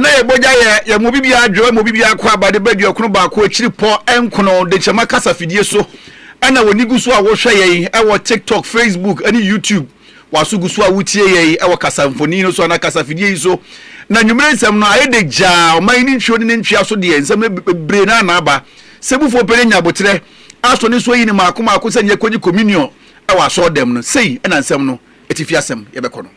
na ye boja ye mo bibia adwo mo bibia kwa ba de badu okunu ba ko akiri po enkono de chema kasa fidie so ana woni guso a wo hwe ye e wo TikTok, Facebook ani YouTube waso guso a wutie ye e wo kasa mfoni no so na kasa fidie so na nwumre nsem no aye de ja o man ni ntwe ni ntwe aso de nsem bre na aba sebufo pere nya botre aso ni so yi ni maako sanye konyi communion e wa so dem no sei na nsem no etifi asem ye bekono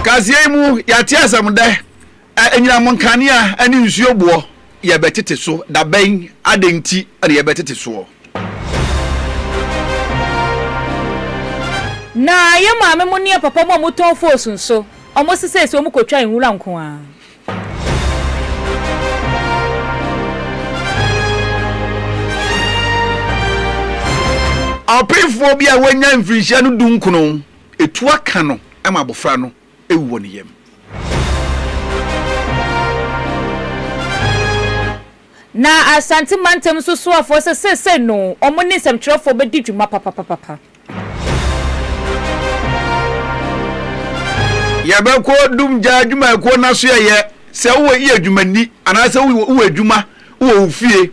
kaziemu yati asem de enyina monkania ani nsuo bo ye betete so da ben adenti ade ye betete so na ye maame mu ne papa mu muton fosun so omo sese so mu kotwa enwura nko a apefo bia wanya mfirihia no dunkuno etu aka no ama abofra no ewuwo ne yem na asante mantem so so afo sese no omo ne semtwerefo be didwuma papa ya be ko dum ja adwuma ko na so ye se wo yi adwumani ana se wo adwuma wo fie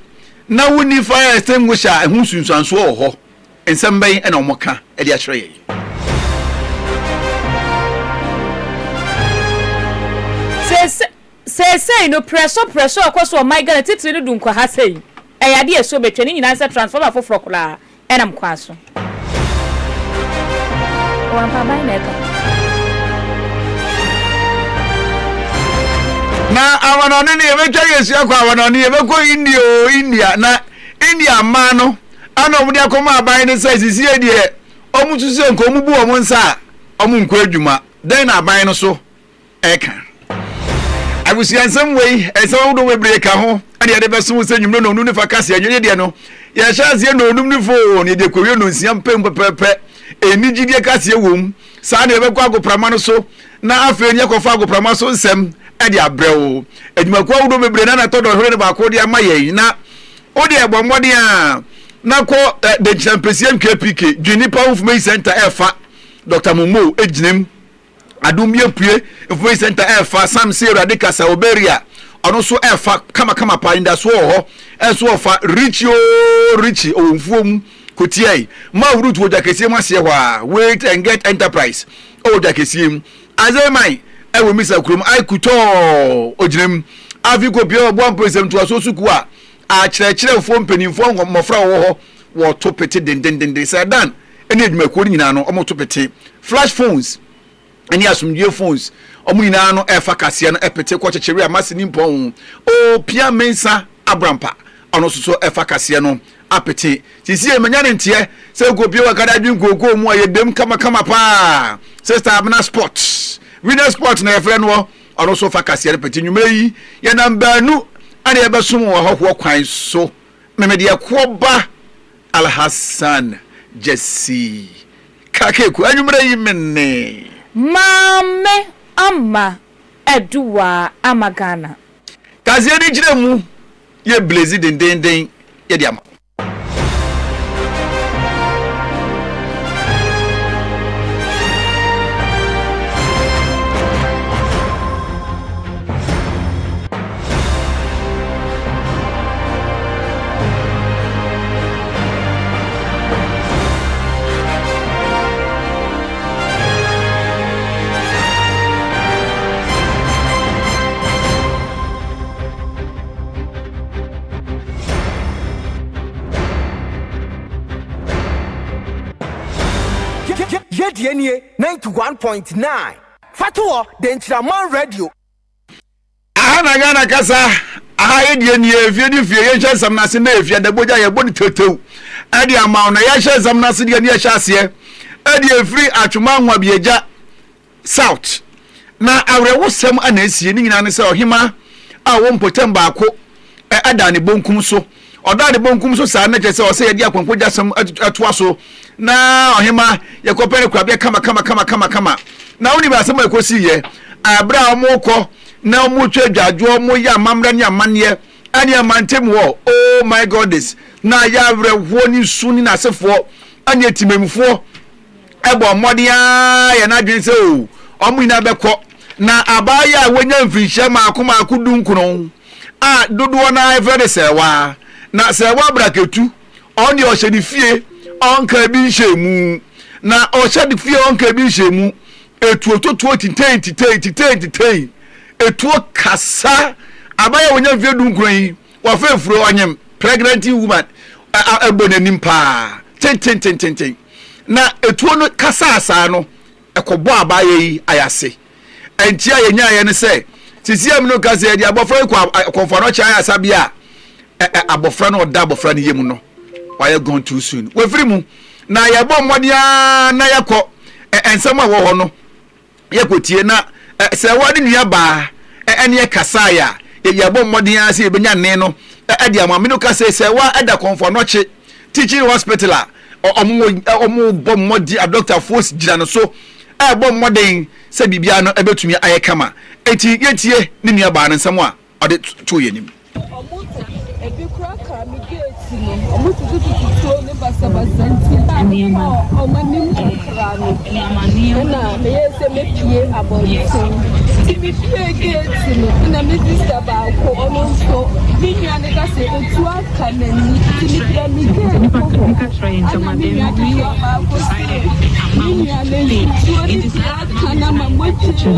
na woni fire extinguisher ehun sunsuanso ho ensem ben ena omoka e de akere ye se no pressure akoso my god titiri no dunko ha sei e yade eso betwe ni nyina se transformer foforo kula enam kwaso wampa bai neka na awanoni ne yebetwa yesu akwa awanoni yebeko India na India ma no ana omudi akoma aban ne sai sisi edie omutuse nko omubu omu nsa omu nko adwuma den na aban no so eka abusiansem wei esawo do webre ka ho ade ade beso se nwumre no nu fa kase anwede de no ya shazie no onum ni fo ne de kowe no nsia mpem pepepe enigide kase wom sa na yebeko agoprama no so na afa eni akofa agoprama so nsem ade abrɛwo adwumakwa wo do bebre na todo hwere ne ba ko de amaye na odi ebommode a na ko de championship KPK Juniper Information Center efa Dr. Momo ejinem adum yepue Information Center efa Sam Sierra de Casa Oberia ono so efa kama pa inda so ho enso ofa Richie onfuom kotiai ma wuru to jakese masie ho a wait and get enterprise o jakese azemai ewo misa krum ai kuto ojinem aviko bia obo ampresem to asosuku a akire fo mpanimfo mmofra wo ho wo to pete den say dan ene adwumakwo nyina no omo to pete flash phones eni asumdue phones omo nyina no efa kase no epete ko checheri amasini mpon o pia mensa abrampa ono so efa kase no apete sisi emanya ne ntie say go pia wakada adwunkoko mu ayedem kama pa sister abna sports winner sport na efre no ono so fa kase pete nwumeyi ye namba nu ade ebesum wo ho kwan so memede yakoba Alhassan Jesse kakeku anwumre yi menne mame ama eduwa amagana kazie ni gire mu ye blaze den ye de ama Yedienie 91.9 Fatuo Denchiraman Radio Ahana gana kasa aha yedienie efie di fie ye hye samnase na efie da boja ye boni tetew ade amaw na ye hye samnase de ne ye hye ase ade efri atwoma nwa bieja south na awrewosem ana esie ni nyina ne se ohima a wo mpotem baako adane bonkum so odane bonkum so sa na je se o se ye di akwankwoja sam atoa so na ohima yakopere kwabia kama na oni ba asema ekosi ye abra omukọ na omutwe dwadwo omu ya mamra ni amane ani amantem wo oh my goddess na ya awre wo ni suni na sefo anya timemfo ebo mmodea ye na dwen se o omu ina beko na abaya wonya mfinhye maakoma akudunkuno a dodo na evre sewa na sewa braketu oni o hye di fie onka bi nhemu na o hye di fie onka bi nhemu etuo totuo titenti etuo kasa abaya wonya mfie dunkuno yi wa fefuro onyem pregnant woman abonanim pa ten na etuo no kasa asa no ekobo abaya yi ayase entia yenya ye ne se sisiam no kasa ye abofra ko no cha asa bia abofra no da abofra ne yemu no why gone too soon we free mu na ye bom modia na yakọ ensem a wo ho no yakotie na se wadi nua ba ene kasa ya ye bom modia se ebenya ne no ade amame no kasa se wa ada konfo no che teaching hospital a omu bom modi a doctor force gira no so bom modern se bibia no ebetumi ayekama enti yetie ne nua ba no nsem a ode to yenim ebi kura ka mi gate no omo tutu ne basabasanti omanim kra no na me yese me pie abonso ti mi pie gate no na me sister ba ko ono so mi nua ne ka se otu aka na ni ti mi kra mi gate ko ka train to ma dem mi nua ne ti aka na ma mo ti su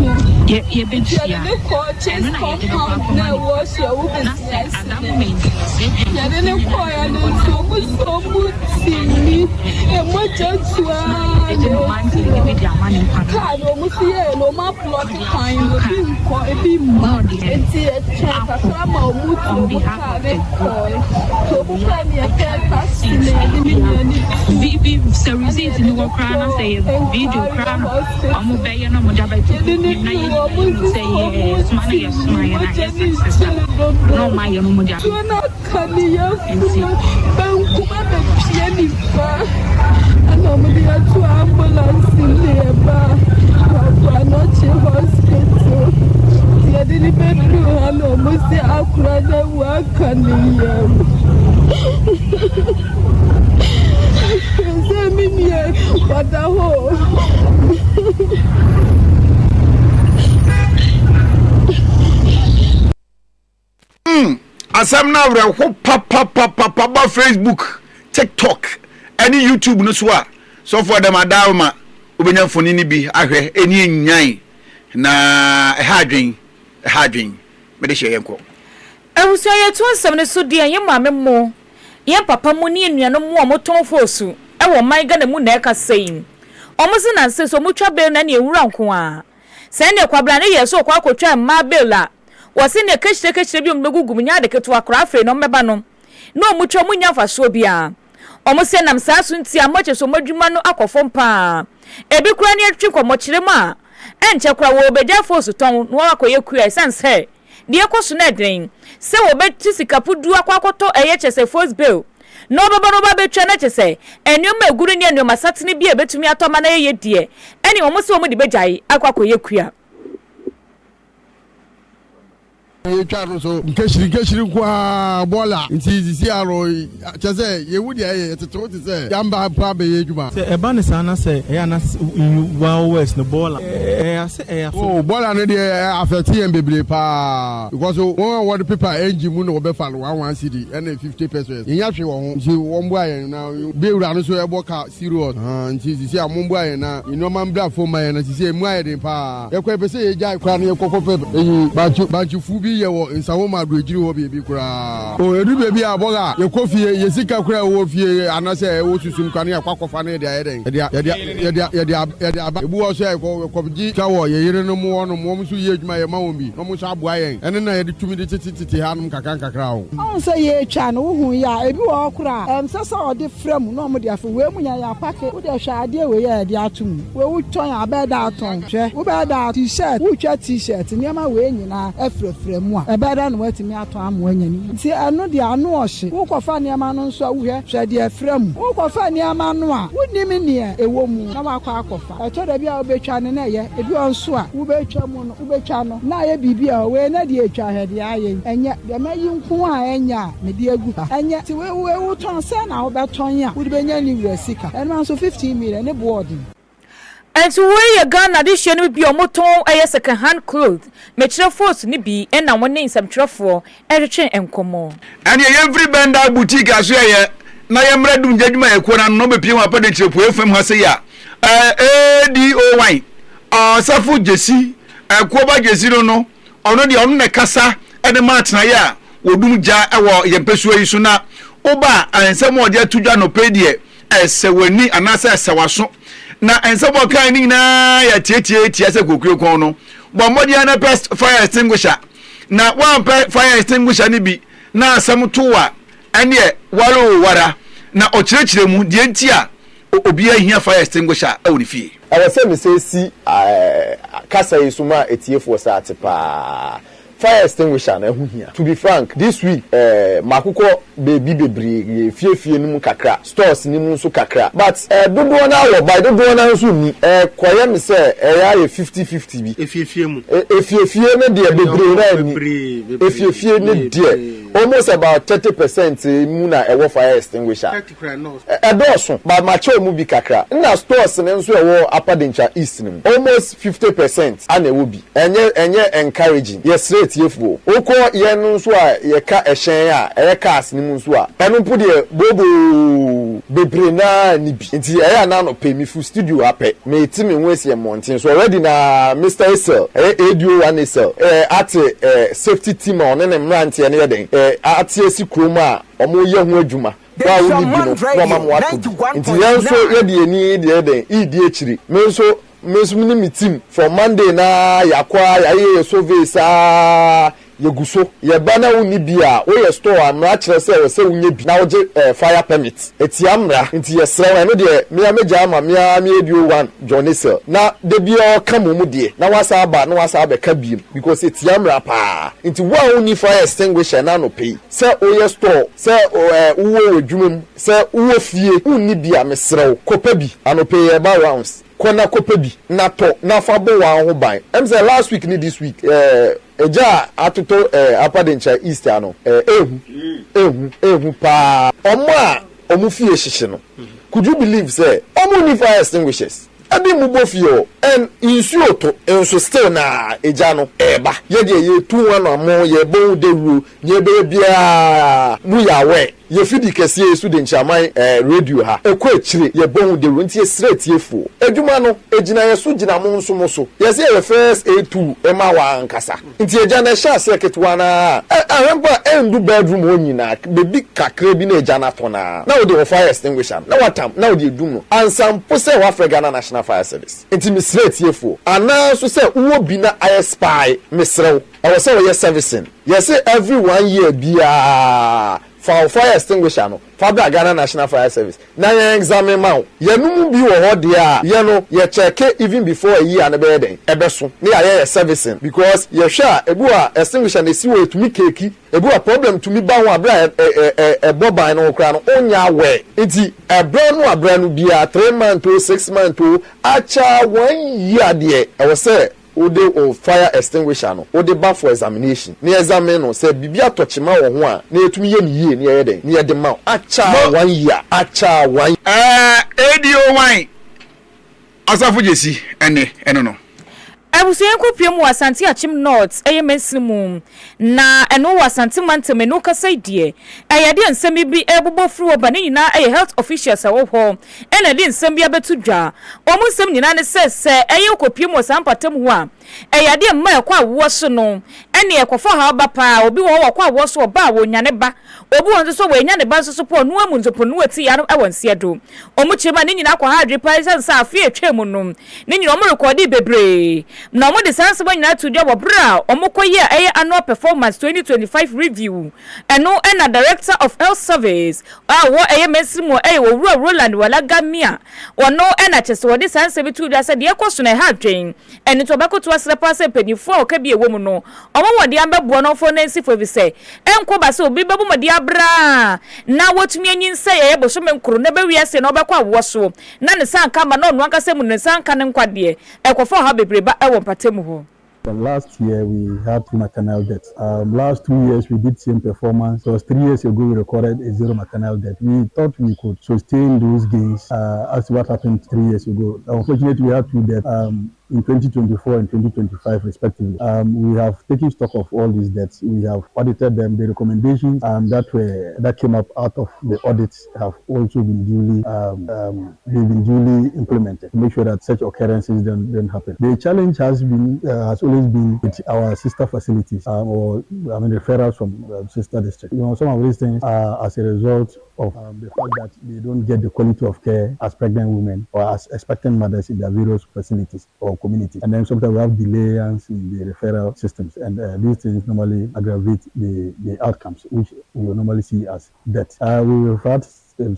no ye be tia ne ko chase compound na wo se wo be yadene koya ne so mutini e moja tua ka no musiye no ma plot kind no bi nko e bi ma enti e check sama mutu ka ne ko so bu ka mi e ka sine ni bi services ni wo kra na say video kra amu be ye no mo da ba ti na ye say smile na no my no mo da na kaniya banku ba be pie ni fa ana mo dia to ambulance ni ba kwa no che hospital dia di bedroom ana mo se akura na wa kaniya se mi mi wada ho asam na wra ho papa ba Facebook TikTok any YouTube no so a so for them adawma obenya foni ni bi ahwe eni nyan na hadwen me de hyeyenko ehusua ye to nsem ne so de ye maame mo ye papa mo ne enuano mo omoton fosu e wo man ga na mu na eka sein omosi na nse so mutwa bel na ne ewura nko a se ne kwabra ne ye so kwa akotwa ma bela wose ne kechire bi ombegugum nya de keto akra afre no meba no no mutwa munya faso bia omose nam saa so nti amoche so madwuma no akofom pa ebi kura ne atwi komochire ma enche kura wo beja fosu ton no akoye kura sense de ekoso na den se wo beti sikapudu akwakoto eye chese force bill no baba no baba betwa na chese enioma eguru ne enioma satene bi ebetumi atoma na ye die eni omose omo de bejai akwakoye kura Charo so nkeshiri kwa bola nti sisi aro chese ye wudi ye teto te se yamba pa be yeduma se eba ne sana se e ana wa west no bola ase oh bola ne de affect yen bebre pa because one what people engine mu no be fa 1 cedi and 50 pesos yen yahwe wo ho nti wo mbo ayen na be wura no so e boka serious nti sisi amombo ayen na inoma mbra fo ma yen na sisi emu ayen de pa ye kwa be se ye jai kwa ne kokope banchu fubi ye wo nsawo ma do ejiri wo bi kura o edu bebi aboga ye kofie ye sika kura wo fie anase wo susum kwane akwakofa ne de ayeden ye aba ebu wo so ye ko ji tawo ye yire no mo no mo so ye adwuma ye ma wo bi no mo so aboa yen ene na ye de tumi de titi hanum kakra wo on se ye twa no hu ya ebi wo kura sasa o de frem no mo de afa we mu nya ya pake wo de hwa ade we ye de atum we wo ton abeda aton hwe wo beda t-shirt wo twa t-shirt niam we nyina afrefrem amu a ebeda no watimi ato amu anyani nti eno de anu ohye wo kofa niam no nso awuhwe hwe de afram wo kofa niam no a wonimi ne ewo mu na wakọ akofa eto da bia obetwa ne na ye ebi onso a wo betwa mu no wo betwa no na ye bibia we na de etwa hede aye enye de mayi nko a enya me de agu ha enye ti we ton se na wo beton a wo de benya ni wura sika eno so 15 million ne board. And so where you Ghana this year will be a motor a second hand clothes. Metro force ni be and now one name some truffle everything and come on. And every band boutique as you na yamre dum jaduma e kona no be pie wa pa de chepu efem ha se ya ADOY safu jesi ko ba jesi no ono de ono ne kasa e de match na ya wodum ja e wo yempesu yi so na oba ansem o je tudwa no pedie esewani anasa esewaso na ensebo kan ni na ya tietie se kokuo kon no bo modia na best fire extinguisher na one fire extinguisher ni bi na asem towa ene waro wara na ochirechire mu die ntia obi ahia fire extinguisher awuri fie awase me say si kasa yisuma etiefo sa atepa fire extinguisher na hu hia. To be frank, this week makuko baby bebre fie nimu kakra stores nimu so kakra but dodo na wo by dodo na so ni koye me say ya 50-50 bi efie mu efie ne de bebre na ni efie ne de almost about 30% mu na ewo fire extinguisher 30 no edoso but macho mu bi kakra na stores ne so ewo apadencha east nim almost 50% ana ewo bi enye encouraging yes tiefo oko ye no so a ye ka ehyen a cars ni mu so a eno pu de bobo bebre na ni bi nti e ya na no pay me full studio ape me ti me wesi e mountain so already na Mr. Esel edio one Esel at safety team on ne mrant ye ne den at esi kroma a omo ye ho adwuma wa wo ni bi no mama mo ato nti ye so ye de ni de den idi echiri me so me team for Monday na yakwa ya survey sa yeguso ye bana woni bia wo ye store amra kire se wonye bi na woje fire permit eti amra nti ye srewa no de me ameja ama me edio one journalism na de bia ka mu de na wasa aba na wasa aba ka bi because eti amra pa nti wa woni fire extinguisher na no pay se o ye store se wo adwumam se wo fie woni bia me srew kopa bi anope ye ba rounds kona kopebi na to na fabo wa ho ban em say last week ni this week eja atoto apadencha east ano ehu pa omu fie hihye no could you believe say omu ni fire extinguishers ade mu bofio en insuo to enso still na eja no eba ye de ye tu one amo ye bon de ru ye be bia mu ya we ye fidi kese esu de nchaman radio ha ekọ echire ye bon de ru nti straight ye fo edwuma no ejina ye so gina mo nso mo so ye say ye first A2 ema wa nkasa nti eja na sha secret wana ahempa endu bedroom onyina bebi kakra bi na eja na to na o de fire extinguisher na watam na o de dum no ansam pose wa Africa National Fire Service nti mi straight ye fo ana so say wo bi na spy misrew I was say we servicing you say every 1 year bia for fire extinguisher no Fabia Ghana National Fire Service na ye examine ma ye no bi wo ho de a ye no ye check even before a year na be den ebeso na ye servicing because ye hwa ebu a extinguisher na si wo etumi keki ebu a problem to me ba ho abra boban no kra no onya we enti ebra no bia 3 months to 6 months to acha 1 year de I was say o fire extinguisher no o de ba for examination ni examine no say bibia tochima wo ho a na etumi ye ni ye ni ye den ni ye de ma acha 1 year acha 1 ADO1 asafu jesi eno no Abusuyen kopie mu Asante Achim North eyemesimu na eno Asante Manteme no kasa die ayade nsem bi ebobɔ furu oba ne nyina eye health officials awo ho ena de nsem bi abetudwa omu nsem nyina ne sese eye kopie mu sampatem ho a ayade mma ekwa awo so no ene ekofo ha ba pa obi wo wakwa awo so oba wo nyane ba obi won so we nyane ba so po no amu nzopo no ati ya no awonse do omu chema ne nyina kwa ha adripa sense afie etwem no ne nyina omu rekodi bebre na mo de sanse ba nyina to job bra omokoye eye annual performance 2025 review eno na director of health service wo eye mesimo eye wo Roland Walagamia ono na chese wo de sanse bi to da se de ekoso na ha dwen eno to bekoto kwasre pase penifo oka bi ewo mu no omo wode ambebo no fo nansi fo bi se enko ba se obi bebu mode abra na wotumi anyinse ye bo so menkro na be wiase na obekwa wo so na ne sanka ma na onu aka se mu ne sanka ne nkwade ekofo ha bebreba ewo patemu ho. Last year we had 2 maternal deaths. Last 2 years we did same performance. So 3 years ago we recorded a 0 maternal death. We thought we could sustain those gains as what happened 3 years ago. Unfortunately, we had 2 deaths in 2024 and 2025 respectively. We have taken stock of all these deaths. We have audited them. The recommendations that came up out of the audits have also been duly implemented to make sure that such occurrences don't happen. The challenge has always been with our sister facilities referrals from sister districts. Some of these things are as a result of the fact that they don't get the quality of care as pregnant women or as expectant mothers in their various facilities or communities. And then sometimes we have delays in the referral systems, and these things normally aggravate the outcomes, which we will normally see as death. We have had a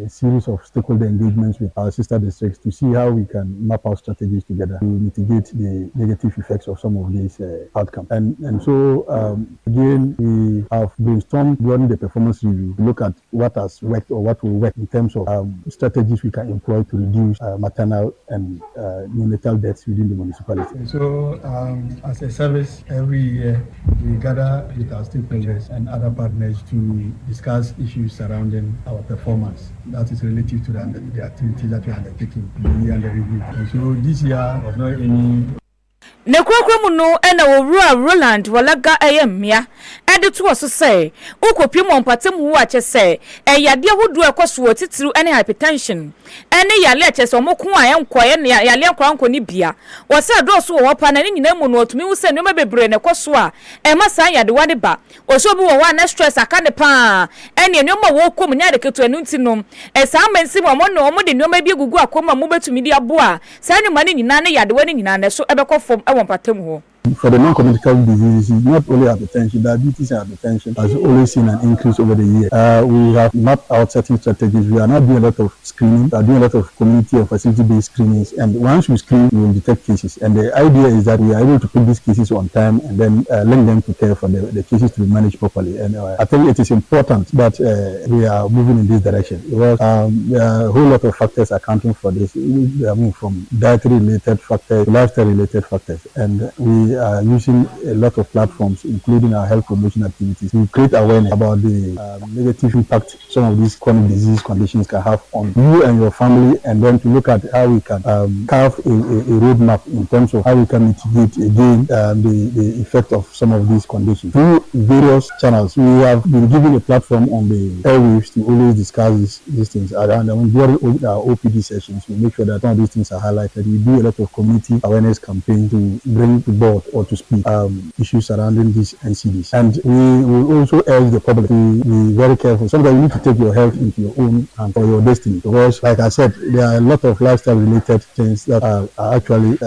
series of stakeholder engagements with our sister districts to see how we can map out strategies together to mitigate the negative effects of some of these outcomes. And so again, we have brainstormed during the performance review to look at what has worked or what will work in terms of strategies we can employ to reduce maternal and neonatal deaths within the municipality. And so as a service, every year we gather with our stakeholders and other partners to discuss issues surrounding our performance that is relative to the activities that we are undertaking in the year under review. And so this year was not any ne kwakwamu no ena owura Roland walaga ayemia ede to so say ukopiem ompatem hu ache say eyade hodu ekoso titiru ene hypertension ene yale ache so moko a enkoye ne yale akranko ni bia wo say do so wo pa na ni nyina mu no otumi hu say no bebre ne koso a e ma san yade wade ba o so bi wo wa na stress aka ne pa ene nyoma wo kom nya de keto anu ntinom e sa mansi mo no mo de nyoma bi gugu akoma mo betumi di aboa sa nyoma ni nyina ne yade wani nyina ne so ebekọ fom For the non-communicable diseases, not only hypertension, diabetes and hypertension has always seen an increase over the year. We have mapped out certain strategies. We are not doing a lot of screening. We are doing a lot of community or facility-based screenings. And once we screen, we will detect cases. And the idea is that we are able to put these cases on time and then link them to care for the cases to be managed properly. And I think it is important that we are moving in this direction. Because there are a whole lot of factors accounting for this. From dietary-related factors to lifestyle-related factors. And we are using a lot of platforms, including our health promotion activities, to create awareness about the negative impact some of these chronic disease conditions can have on you and your family, and then to look at how we can carve a roadmap in terms of how we can mitigate again the effect of some of these conditions. Through various channels, we have been given a platform on the airwaves to always discuss these things around. And during our OPD sessions, we make sure that some of these things are highlighted. We do a lot of community awareness campaigns to bring to board or to speak issues surrounding these NCDs. And we will also urge the public to be very careful. Sometimes you need to take your health into your own and for your destiny. Because, like I said, there are a lot of lifestyle-related things that are actually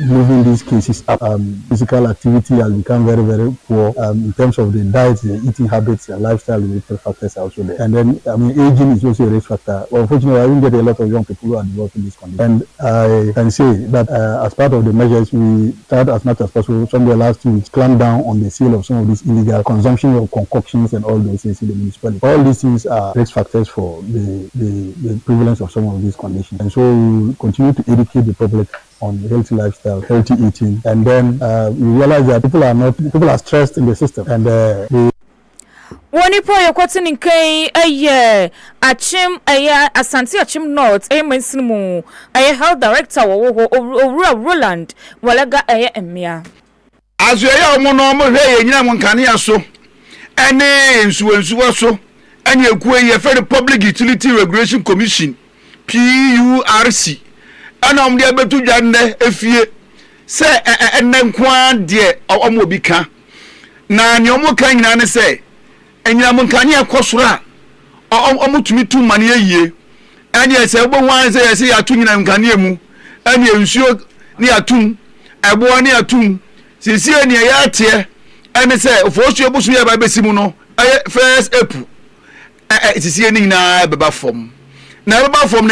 moving these cases up. Physical activity has become very, very poor. In terms of the diet, the eating habits, and lifestyle-related factors are also there. And then, aging is also a risk factor. Well, unfortunately, I don't get a lot of young people who are developing this condition. And I can say that as part of the measures, we tried as much as possible, some of the last 2 weeks, clamp down on the sale of some of these illegal consumption of concoctions and all those things in the municipality. All these things are risk factors for the prevalence of some of these conditions. And so we continue to educate the public on healthy lifestyle, healthy eating, and then we realize that people are stressed in the system, and woni po ye kwatini kai achim asante achim north mensimu health director wo Roland walaga emia azu omo no mo hwe ye nyina mo nkane so ene nsuwo so ene ekuwe ye Federal Public Utility Regulation Commission PURC ana omde abetu dwanne efie se enne nkwa de omo bika na ne omo kan nyina ne se enyina mo nkane akosoro a omutumi tu mane yie ene se ebo wan se yesi atu nyina nkane mu ene nsuo ne atum ebo ne atum sisi ene ya atie ene se ofosu ebusu ya ba besimu no first April sisi ene nyina beba fom na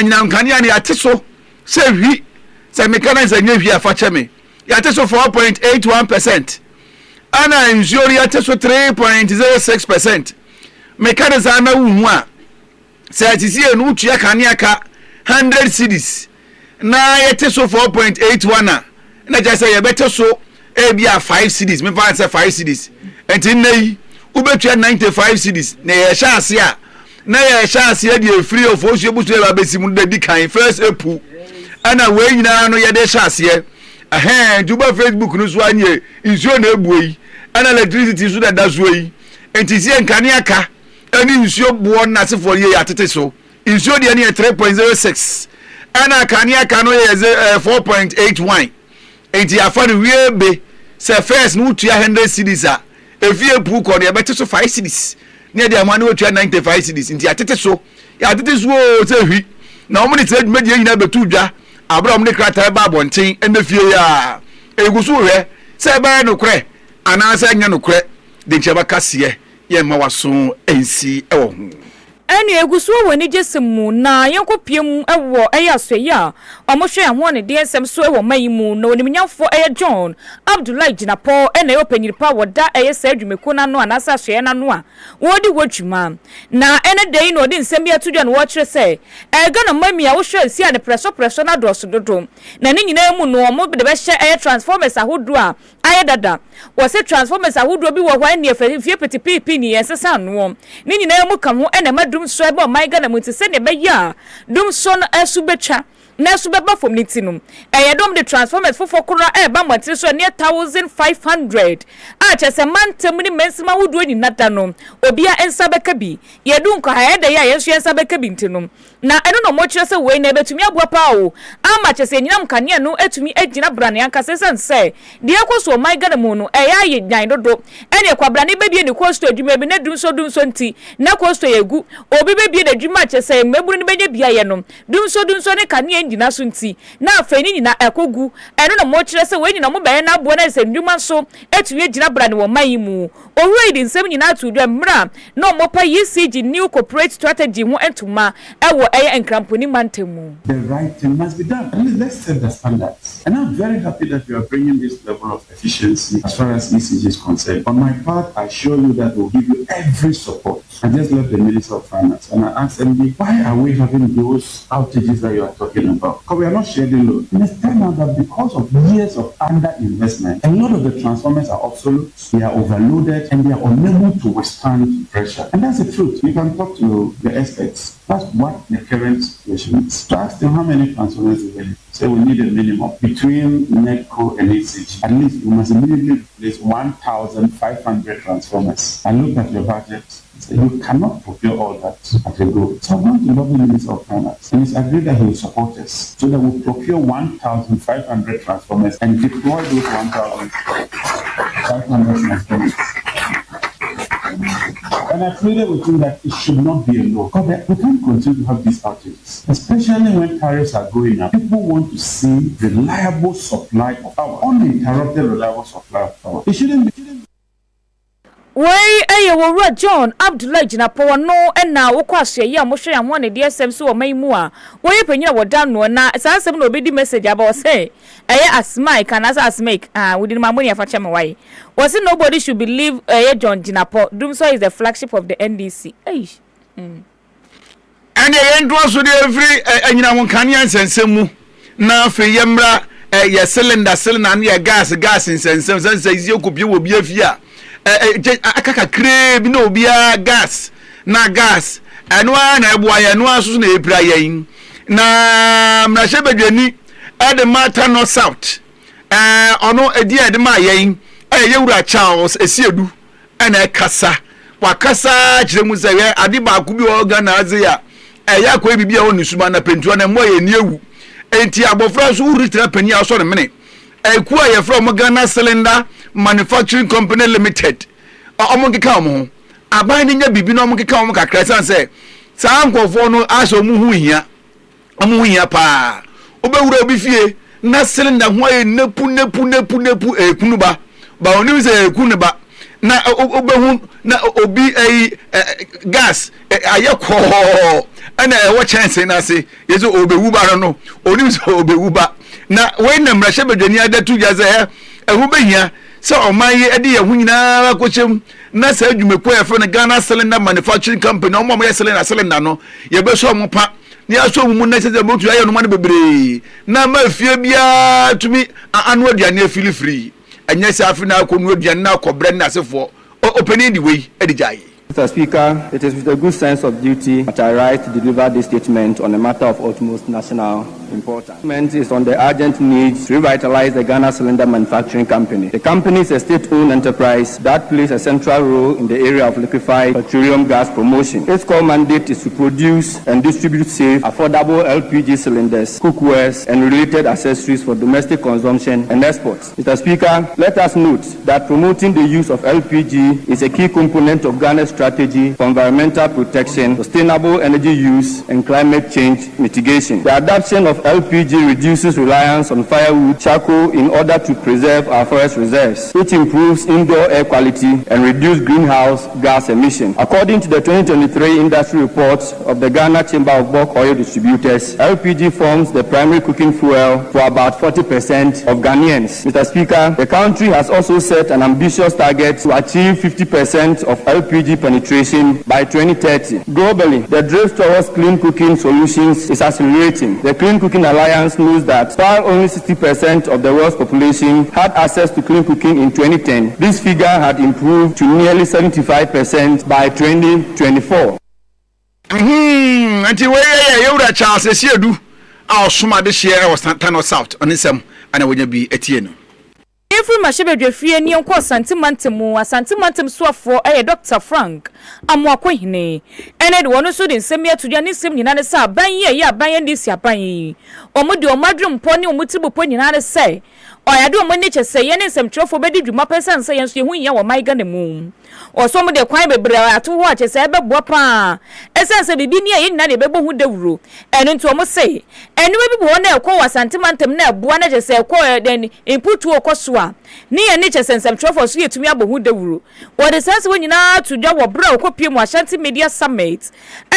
nyina nkane ya ne ate so se hwi se mekana se nya hwi afa cheme yate so 4.81%. Ana nsuo yate so 3.06%. Mekanisa na wuhu a se tisi enu tua kanea ka 100 cedis na yate so 4.81 a na jase ye bete so bia 5 cedis me fa say 5 cedis enti nei ubetua 95 cedis na ye sha ase a na ye sha ase de free of osu ebusu ba besimu de di kan first epu ana we nyina no ye de sha ase juba Facebook no so anye nsuo na ebuoyi ana electricity so da so yi enti sie nkane aka ani nsuo buo na sefo ye atete so nsuo de ne 3.06 ana kane aka no ye 4.81 enti afa no wie be se first no tua 100 cedis a efie pu ko ne bete so 5 cedis ne de amane otua 95 cedis enti atete so ya atete so se hwi na omo ne trade media nyina betu dwa abra omo ne krata ba bonten emefie ya egusu hwe se ba no kre ana se nya no kre de ncheba kase ye ma waso ensi ewo hu eni egusu woni jesemu na yenkopiem ewo eyasoye a omohwe ahwo ne de ensem so ewo mayimu na onimnyafo John Abdullahi Jinapo ena yopanyiripa woda eyesa adwumeko na no anasa ahwe na no a wodi wodwuma na ene dei no odi nsem bia tudwa no wo kire se ega na mami a wo hwe si ane preso na doso dodo na ne nyina mu no mo de be hye transformers ahodo a ayedada wo se transformers ahodo bi wo hwan ne fie petipipi ni yesesa no ne nyina mu kam ho ena dum so ebe o my Ghana mu se ne be ya dum so no asu betwa na asu beba fom nitinum dom de transformers fofo kura ba mwatiri so ne 1500 a chese mantem ni mensima wudu ni nata no obia ensa beka bi yedu nko hayeda ya yesu ensa beka bi ntinum na eno no mo kire se we na betumi aboa pa o ama chese nyinam kane no etumi agina brane anka se de ekoso my Ghana mu no ye nyan dodo ene kwabrane bebie ni kosto adwuma bi na dum so nti na kosto yegu obi bebie na adwuma chese meburu ni benye bia ye no dum so ne kane njina so nti na afani nyina ekogu eno no mo kire se we nyina mo be na abo na se nduma so etumi agina brane wo mayi mu owurei di nsem nyina to dwa mra no mo pa ECG new corporate strategy ho entuma ewo enkramponi mantemu. The right thing must be done. Let's set the standards. And I'm very happy that you are bringing this level of efficiency as far as ECG is concerned. On my part, I assure you that we'll give you every support. I just left the Minister of Finance and I asked MD, why are we having those outages that you are talking about? Because we are not shedding load. And it's turned out that because of years of underinvestment, a lot of the transformers are obsolete, they are overloaded, and they are unable to withstand pressure. And that's the truth. You can talk to the experts. That's what the current situation is. So ask them how many transformers they need. So we need a minimum between NETCO and ECG. At least we must immediately replace 1,500 transformers. I looked at your budget. So you cannot procure all that at a go. So I'm going to lobby the Minister of Finance, and it's agreed that he will support us so that we'll procure 1,500 transformers and deploy those 1,500 transformers. And I pleaded with him that it should not be a law. Because we can't continue to have these outages, especially when tariffs are going up. People want to see reliable supply of power, uninterrupted reliable supply of power. It shouldn't be. Wey wo John Abdullahi Jinapo no na wo kwashe ya mo hwe ya ho ne de asem so wo maimu a wo ye panyina wo da no na sansem no obedi message aba wo say asmai kana asmake within mamoni afa chema why was it nobody should believe John Jinapo Dumso is the flagship of the NDC and ye ndo so de every anyina won kane ansensem mu na fe yemra ye cylinder na ye gas nsensem sense izi okopie wo bia fia akaka kre bi na obia gas na gas eno na eboa ye no aso na epira yen na mrahye badwani ade mata no south ono edi ade ma yen yewura Charles esiedu na kasa wakasa kiremu se ye ade ba ku bi organize ya ya ko bibia woni suma na pentuo na mo ye ni ewu enti abofra so uritra pani aso ne mene ku aye from Ghana Cylinder Manufacturing Company Limited omo keka omo aban ni nya bibi no omo keka omo kakra san se sa nkofo no aso mu hu hia pa obewura obi fie na cylinder ho aye nepu ekunuba ba oni se ekunuba na obehu na obi gas aye ko ana e wo chance na se yeso obewu ba no oni se obewu ba na we na mrahye bedwani adatu gya ze ehu behia se omaye ede ye hu nyina akochem na sa adwumeko e fe no Ghana Cylinder Manufacturing Company omo ye cylinder no ye be so omo pa ni aso mu na se motu aye no ma bebre na ma fie bia tumi anu aduane afili free anya se afi na akonu aduane na akobre na asefo opening the way edijaye. Mr. Speaker, it is with a good sense of duty that I rise to deliver this statement on a matter of utmost national importance. The statement is on the urgent need to revitalize the Ghana Cylinder Manufacturing Company. The company is a state-owned enterprise that plays a central role in the area of liquefied petroleum gas promotion. Its core mandate is to produce and distribute safe, affordable LPG cylinders, cookwares, and related accessories for domestic consumption and exports. Mr. Speaker, let us note that promoting the use of LPG is a key component of Ghana's strategy for environmental protection, sustainable energy use, and climate change mitigation. The adoption of LPG reduces reliance on firewood, charcoal in order to preserve our forest reserves, which improves indoor air quality and reduces greenhouse gas emissions. According to the 2023 industry report of the Ghana Chamber of Bulk Oil Distributors, LPG forms the primary cooking fuel for about 40% of Ghanaians. Mr. Speaker, the country has also set an ambitious target to achieve 50% of LPG penetration by 2030. Globally, the drift towards clean cooking solutions is accelerating. The Clean Cooking Alliance knows that while only 60% of the world's population had access to clean cooking in 2010, this figure had improved to nearly 75% by 2024. Anti way yewra Charles Esiedu a osoma de share was Santana South onisem ana wonya bi etieno. Every mashebe fie ni enko santimantem soafo Dr. Frank Amwakwehine ene de wono so de nsem ya tudwa ne nsem nyina ne sa ban ye ya ban ye ndisi aban yi omudi omadwum po ne omutibo po nyina ne se oyade omoni chese ye ne nsem trofo bedi dwuma pesa nse ye so ye hu ya wo maiga ne mu oso mo de kwan bebre ato ho achese ebebo pa esense bibi ni ye nyina de bebo hu dawuro eno nto omo se eno bibi wo na ekwo wa santimantem na ebua na chese ekwo den input wo kosoa ni ye ne chese nsem trofo so ye tumi abo hu dawuro wo de sense wo nyina tudwa wo bra okopie mu Ashanti Media Summit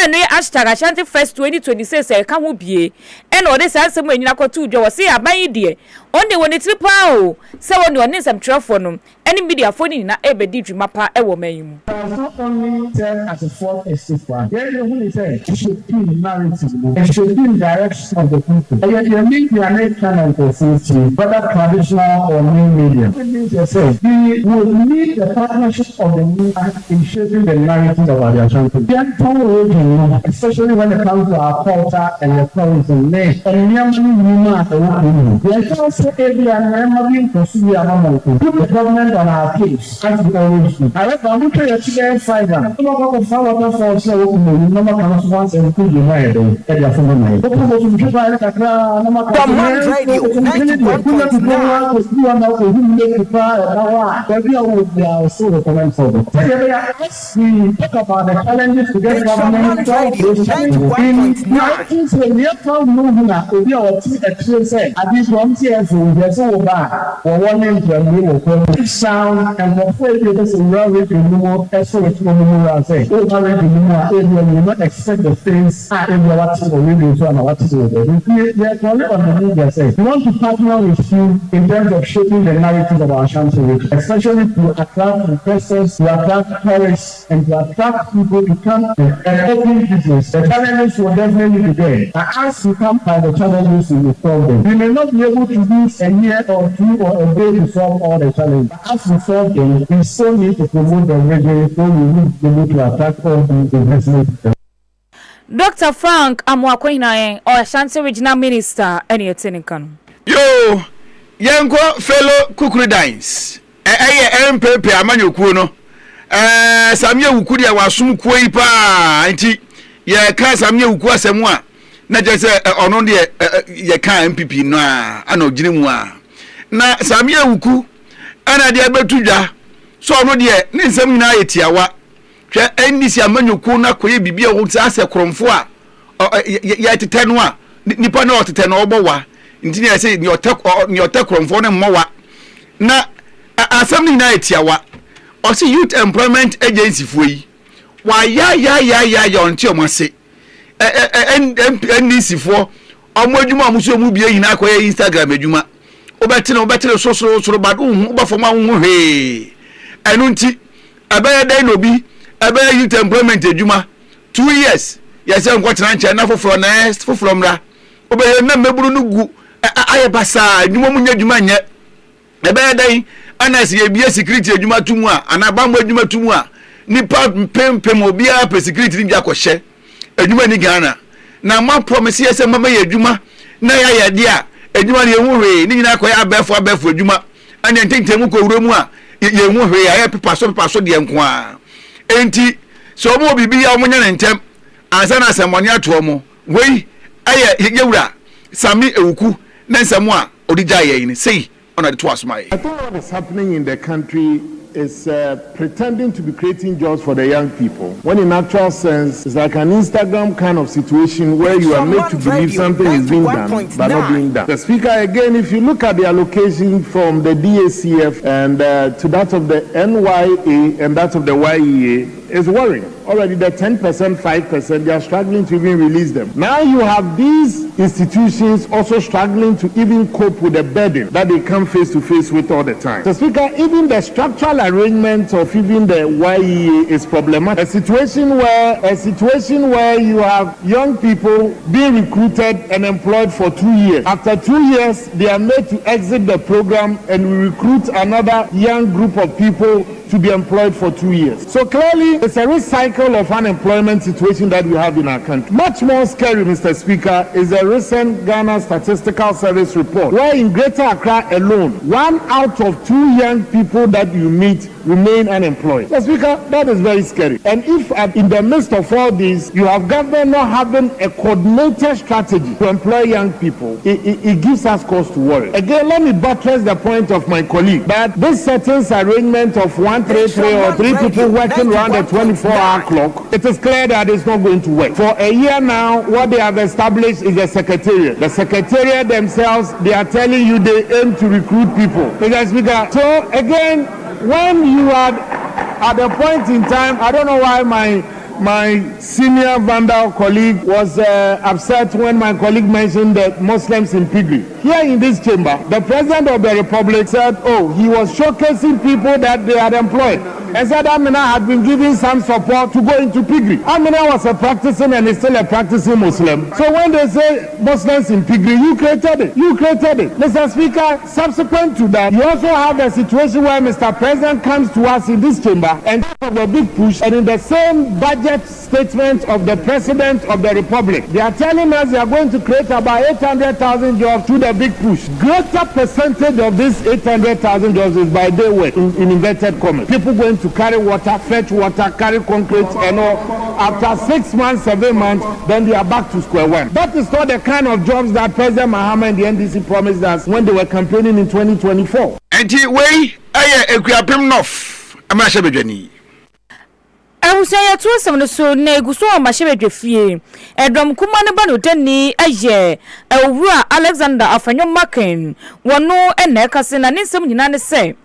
eno ye #Ashanti Fest 2026 e ka ho bie eno de sense mo nyina kotu udwa wo se aban yi de onde woni tripa o se woni oni nsem trofo no eni media phone na ebedi dwuma pa e wo mayimu. Not only tell as a fault a sister. There is who say it should be narrative. It should be in direction of the people. And yet you need your next channel to see whether traditional or new media. It means you say we will need the partnership of the media in shaping the narrative of our Ashanti. Especially when it comes to our culture and the tourism. And the government on our case, as we always do. However, I'm going to tell you five. I'm going to follow up for so number can once and put your head and your phone. The talk about the challenges to get government sound and the way it is around with the more so it's more say you not expect the things in your what is really so and what is on the media say we want to partner with you in terms of shaping the narrative of our Ashanti, especially to attract investors, to attract tourists, and to attract people to come and open business. The challenges will definitely be there. As you come by the challenges, you will solve them. We may not be able to use a year or two or a day to solve all the challenges. As we solve them, we still need to promote the region, so we need to be able to attract all these investments. Dr. Frank Amwakwehine or Ashanti Regional Minister any etinikan. Yo yenko fellow kukuridines MPP amanyokuo no samia wukudi ya wasum kuo yi pa nti ye ka samia wuku asemu a na je se ono de ye ka MPP no a ana ogire mu a na samia wuku ana de abetudwa so ono de ne nsam nyina yetiawa hwe NDC amanyokuo na koye bibia wo ase kromfo a ya tetenu a nipa na otetenu obowa nti ne say ni otek kromfo ne mmowa na asam ni na yetiawa o see Youth Employment Agency foi wa ya onti omase NDC fo omo adwuma amuso mu bie hina akoye Instagram adwuma obetene so bad ubafoma wo hwe enu nti abaya dai no bi abaya youth employment adwuma 2 years yase nko tena nche na foforo next foforo mra obeye na meburu no gu aye basa adwuma mu nya adwuma nye abaya dai anas ye bia security adwuma tumu a ana bambo adwuma tumu a nipa pempem obi a pe security ni bia kohye adwuma ni Ghana na ma promise yese mama ye adwuma na ya de a adwuma ne ehu hwe ni nyina akoya abefo adwuma ane ntentemu ko wuro mu a ye ehu hwe aye pepa so de nko a enti so mo bibi ya omunya ne ntem ansa na asemoni ato mo wei aye yewura sami ewuku na nsemo a odija ye ni sei ona de to asoma ye. I think what is happening in the country is pretending to be creating jobs for the young people, when in actual sense it's like an Instagram kind of situation where you are made to believe something is being done but not being done. The speaker, again, if you look at the allocation from the DACF and to that of the NYA and that of the YEA, is worrying. Already the 10%, 5%, they are struggling to even release them. Now you have these institutions also struggling to even cope with the burden that they come face to face with all the time. So Speaker, even the structural arrangement of even the YEA is problematic. A situation where you have young people being recruited and employed for 2 years. After 2 years, they are made to exit the program and we recruit another young group of people to be employed for 2 years. So clearly, it's a recycle of unemployment situation that we have in our country. Much more scary, Mr. Speaker, is a recent Ghana Statistical Service report, where in Greater Accra alone, 1 out of 2 young people that you meet remain unemployed. Mr. Speaker, that is very scary. And if in the midst of all this, you have government not having a coordinated strategy to employ young people, it gives us cause to worry. Again, let me buttress the point of my colleague that this settings arrangement of 133 or 3 people working around the 24-hour clock, it is clear that it's not going to work. For a year now, what they have established is a secretariat. The secretariat themselves, they are telling you they aim to recruit people. Mr. Speaker, so again, when you are at a point in time, I don't know why my senior Vandal colleague was upset when my colleague mentioned the Muslims in Pigri. Here in this chamber, the President of the Republic said, he was showcasing people that they had employed and said Amina had been giving some support to go into Pigri. Amina was a practicing and is still a practicing Muslim. So when they say Muslims in Pigri, you created it. Mr. Speaker, subsequent to that, you also have a situation where Mr. President comes to us in this chamber and have a big push, and in the same budget statement of the President of the Republic, they are telling us they are going to create about 800,000 jobs through the big push. Greater percentage of this 800,000 jobs is by day work, in inverted commas. People going to carry water, fetch water, carry concrete, and all. After 6 months, 7 months, then they are back to square one. That is not the kind of jobs that President Mahama and the NDC promised us when they were campaigning in 2024. And way, I'm not Awusaya to some so na guso o mahebedwe fie edom kuma ne ba no dani aye ewura Alexander Afanyo Maken wono ena kase na nsem nyina ne se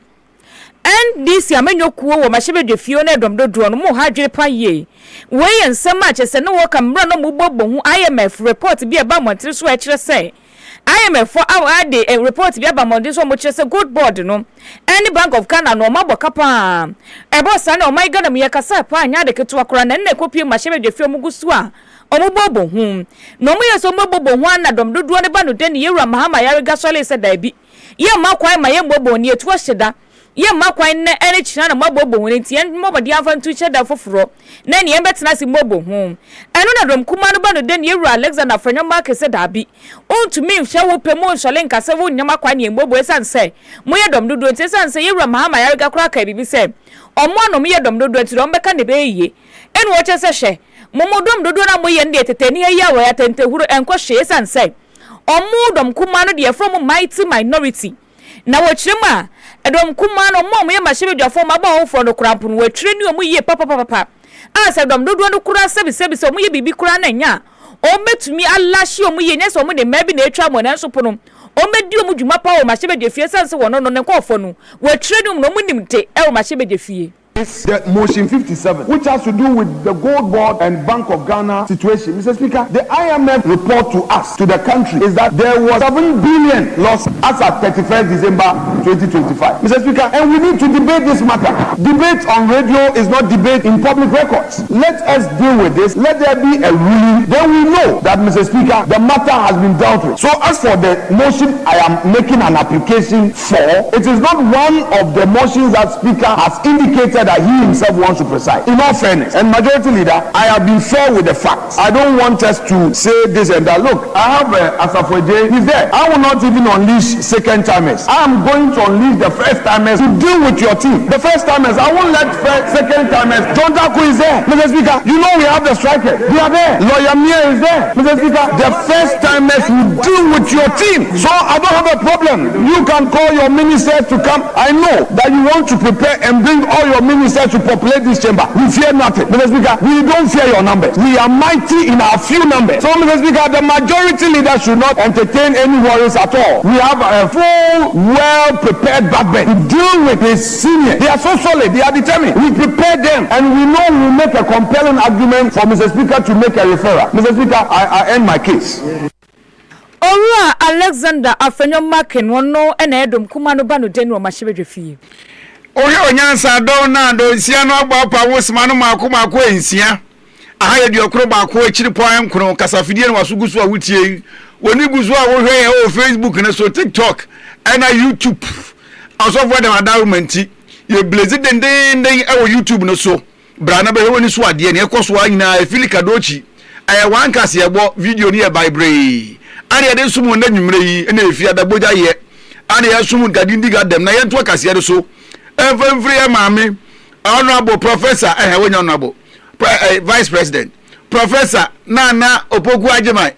NDC amenyokuo wo mahebedwe fie na edom dodo no mo hadwere pa ye we ensem a chese ne wo kamra no mo bobo hu IMF report bi e ba montre so a kire se IMF for our day a report bi aba monde so mo kire se good board no any Bank of Ghana no maboka pa e boss na o my Ghana me yakasa pa anya de ketu akora na nne kopie mahebedwe fie mugusu a omubobo hu no mo yeso mobobo hu na dom dodo ne ba no de ne yewura Mahama yare gasole se da bi ye makwan ma ye mbobo ne etu ohyeda ye makwan na ene china na mobobo hu ne tie mobodi afantu cheda foforo na ne embetena si mobobo hu eno na dom kuma no ba no de ne yewura Alexander Afanyo Maken se da bi ontumi hwe wo pemu nsole nkase wo nyama kwa ne mbobo esanse mo ye dom dodo tie sanse yewura Mahama yare gakora ka bibi se omo no mo ye dom dodo ti dom beka ne be yiye eno wo chese hwe momodom dodo na mo ye ndie tetani ya wa ya tente huru enko hwe sanse omudom kuma no de from mighty minority na wo kirema edom kuma no mo ye mahebedwa fo ma ba ho fo no krampo no wo kire ni omu ye papa asa dom dodo no kura sebi so omu ye bibi kura na nya o metumi alashi omu ye nyese omu de mabi na etwa mo na nso pono o medi omu dwuma pa o mahebedwa fie sanse wo no ne nkofo no wo kire ni omu no mu nimte e o mahebedwa fie is the motion 57, which has to do with the gold board and Bank of Ghana situation. Mr. Speaker, the IMF report to us, to the country, is that there was 7 billion loss as at 31st December 2025. Mr. Speaker, and we need to debate this matter. Debate on radio is not debate in public records. Let us deal with this. Let there be a ruling. Then we know that, Mr. Speaker, the matter has been dealt with. So as for the motion I am making an application for, it is not one of the motions that Speaker has indicated that he himself wants to preside. In all fairness, and Majority Leader, I have been fair with the facts. I don't want us to say this and that. Look, I have Asafweje, he's there. I will not even unleash second timers. I am going to unleash the first timers to deal with your team. The first timers, I won't let second timers. John Taku is there. Mr. Speaker, you know we have the striker. They are there. Lawyer Mia is there. Mr. Speaker, the first timers will deal with your team. So I don't have a problem. You can call your ministers to come. I know that you want to prepare and bring all your ministers to populate this chamber. We fear nothing. Mr. Speaker, we don't fear your numbers. We are mighty in our few numbers. So, Mr. Speaker, the majority leader should not entertain any worries at all. We have a full, well-prepared backbench to deal with his seniors. They are so solid. They are determined. We prepare them, and we know we will make a compelling argument for Mr. Speaker to make a referral. Mr. Speaker, I end my case. Ora Alexander Afenyo Maken wono ena edom kuma no ba no deni o mahebe fie. Oye onyansa do na do nsia no agba pa wosima no mako ensia. Aha ye de okro ba ko akiri poan kro kasafidie no wasugusu a wutie. Woni guzu a wo hwe o Facebook na so TikTok ena YouTube. Also for them adawmenti. Ye blaze den e wo YouTube no so. Bra na be woni so ade ne ekoso anyina Filika dochi. Aya wan kase ye bo video ni e Bible. Ani ade sumu na nwumre yi na efi adagboja ye ani ya sumu gadindi gadem na ye nto kase ye so enfremfre ya maame honorable professor wonya honorable vice president professor Nana Opoku Agyeman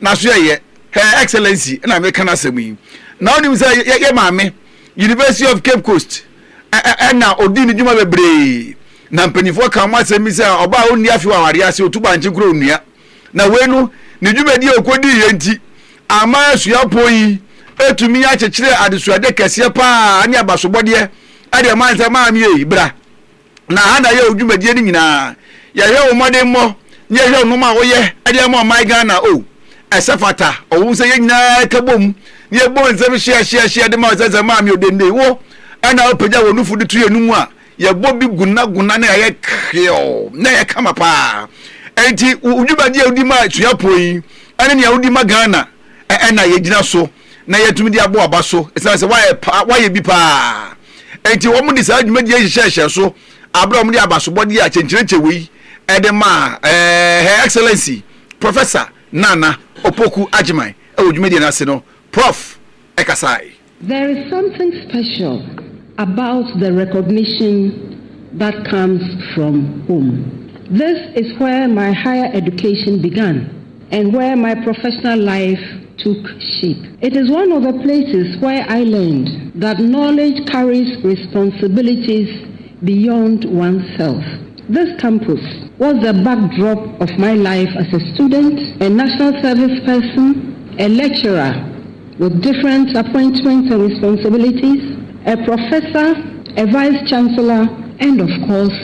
na so ye her excellency na me kana semi na oni say ye maame University of Cape Coast na odini djuma bebre na mpanifo ka ma semi say oba oni afi wa ware ase otuba nchi kro onua na wenu ni djuma di okodi ye nti ama suapoyi etumi ya chechire adesuade kese pa ani abasobode ade manza maami e bra na ana ye odwumadie ni nyina ya ye omode mo ye ye onuma woye ade mo my Ghana o esafata owu se ye nyina kabom ye bo nzem hia de ma zaza maami odende wo ana opagya wonufu de tuye numu a ye bo bi guna na ye kyo na ye kama pa enti odwumadie odi ma suapoyi ani ne odi ma Ghana na ye gina so na ye tumi di abo aba so esa se why bi pa enti wo mu di sa dwuma di hye so abro mu di abasobodi a chenchereche wi edema her excellency professor Nana Opoku Agyeman dwuma di na se no prof ekasai. There is something special about the recognition that comes from home. This is where my higher education began and where my professional life took shape. It is one of the places where I learned that knowledge carries responsibilities beyond oneself. This campus was the backdrop of my life as a student, a national service person, a lecturer with different appointments and responsibilities, a professor, a vice chancellor, and of course,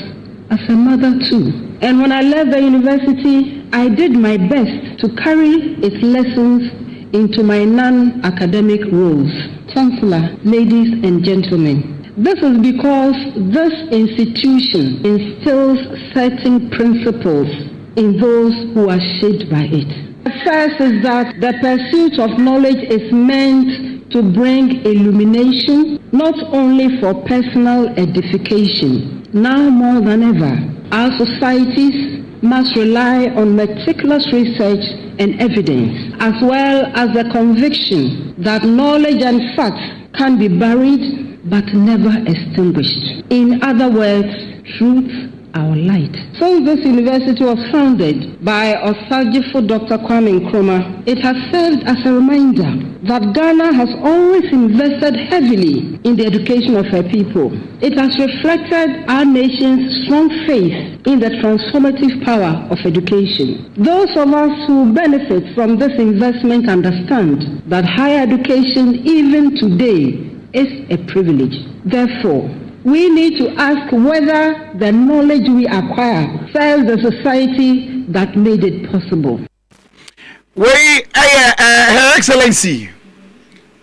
as a mother too. And when I left the university, I did my best to carry its lessons into my non-academic roles. Chancellor, ladies and gentlemen, this is because this institution instills certain principles in those who are shaped by it. The first is that the pursuit of knowledge is meant to bring illumination, not only for personal edification. Now more than ever, our societies must rely on meticulous research and evidence, as well as the conviction that knowledge and facts can be buried but never extinguished. In other words, truth, our light. Since this university was founded by Osagyefo Dr. Kwame Nkrumah, it has served as a reminder that Ghana has always invested heavily in the education of her people. It has reflected our nation's strong faith in the transformative power of education. Those of us who benefit from this investment understand that higher education, even today, is a privilege. Therefore, we need to ask whether the knowledge we acquire serves the society that made it possible. Her Excellency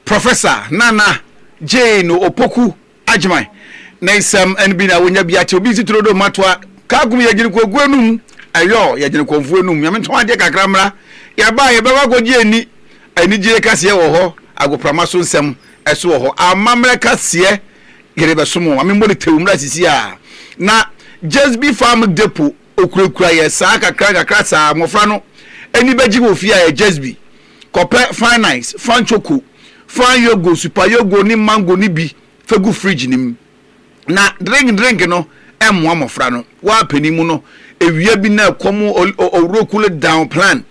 Professor Nana Jane Opoku Ajimai na isam enbina wonya biache obi titrodo matwa kagum ya giri kogu enum ayo ya giri konfu enum ya mento ade kakramra ya ba ye baba gogi ani gire kase wo ho agoprama so nsem eso wo ho amamre kase gire besomo amembo ne tewumra sisi a na just be farm depot okurakura ye saa kakra saa mofra no eni beji wo fia ye just be kope finance fan choco fan yogo super yogo ni mango ni bi fegu fridge nim na drink no emwa mofra no wa panimu no ewia bi na komo owro cool down plan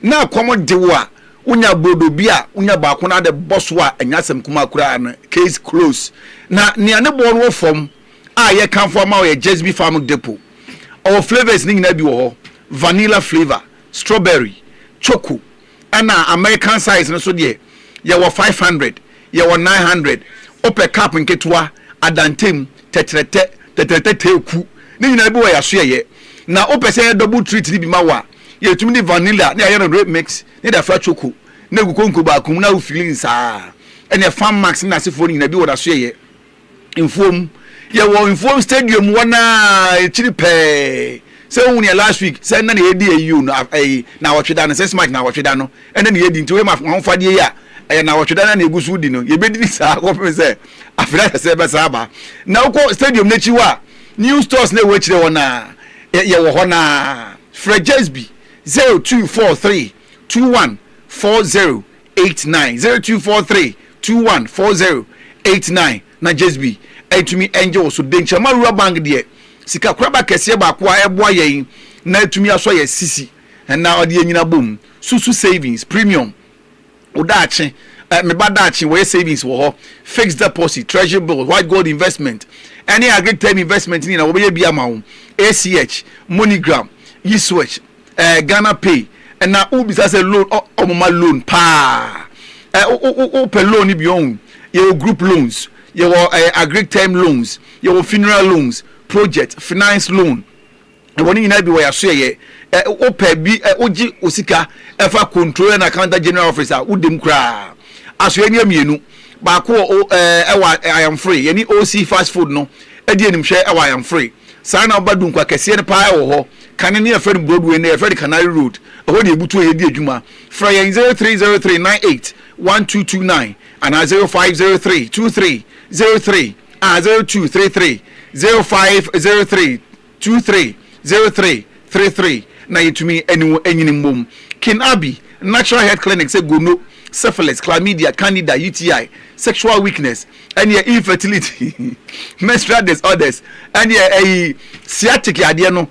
na komo dewa unya bodo bi a unya ba ko na de boss wa anyasem kuma kura na case close na ne ane bo no form a ye kan for ma ye just be farm depot our flavors ni na bi wo ho vanilla flavor strawberry choco ana American size no so de ye wo 500 ye wo 900 ope cap nketwa adantem tetrete teku ni nyina bi wo ya so ye na ope say double treat ni bi ma wa ye tumi ni vanilla ni aye no mix ni da fra choco na gukonko ba kum na wo feeling sa ene fan max na sefo ni nyina bi wo da so ye inform ye wo inform stadium wana chiri pe say won ya last week say na ye di ayu na wotweda no 6 match na wotweda no ene na ye di nti we ma honfade ye a na wotweda na egusu di no ye be di sa ko pe say afira say be sa ba na uko stadium na chiwa new stores na we chire wona ye wo ho na Frejesby 0243 214089 0243 214089 na Jesby etumi enje so dencha marua bank de sika kraba kese ba ko ebo ayen na etumi aso ye sisi na ode nyina bom susu savings premium odache me badache we savings wo ho fixed deposit treasury bill white gold investment any agri term investment ni na wo be bia ma wo ACH MoneyGram eSwitch Ghana Pay na ubisa say loan omoma loan pa open loan ni bi on your group loans your agri term loans your funeral loans project finance loan e woni nyina bi wo ya so ye open bi oji osika efa control and account general officer udem kra aso eni amienu ba ko I am free yani OC fast food no e di enim hwe I am free sa na obadun kwa kese ne pa wo ho kan ne afred Broadway ne afred Canary Road ho de ebutu e di adwuma fra yen 0303981229 and 05032303 0233 0503230333 na yetumi enyini mom Kin Abi Natural Health Clinic say go no syphilis, chlamydia, candida, UTI, sexual weakness, and your infertility, menstrual disorders, and your sciatic idea no.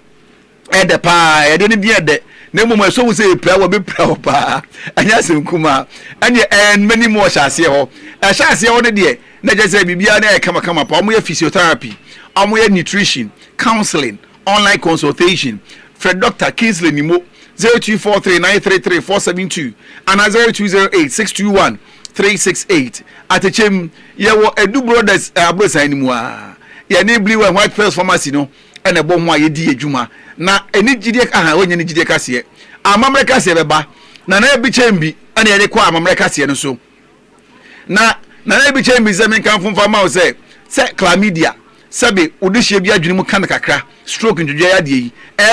At the pie, I didn't be at the name of so say prayer will be proper, and yes, Kuma, and many more shall see her. I shall see all the day. Not just say, Bibiana, come up, I'm physiotherapy, I'm nutrition, counseling, online consultation, for Dr. Kingsley Nimo. 0243933472 and 0208621368 at the chem ye wo edu brothers abrosa animua ye ne blue and white pills pharmacy no and e bom wa ye di adwuma na eni gide ka onye ni gide kase amamre kase beba na bi chem bi and ye kwa amamre kase no so na bi chem bi zemen kan fun fama o say chlamydia sabe odihye bi adwene mu kan kakra stroke ndwedwe ya de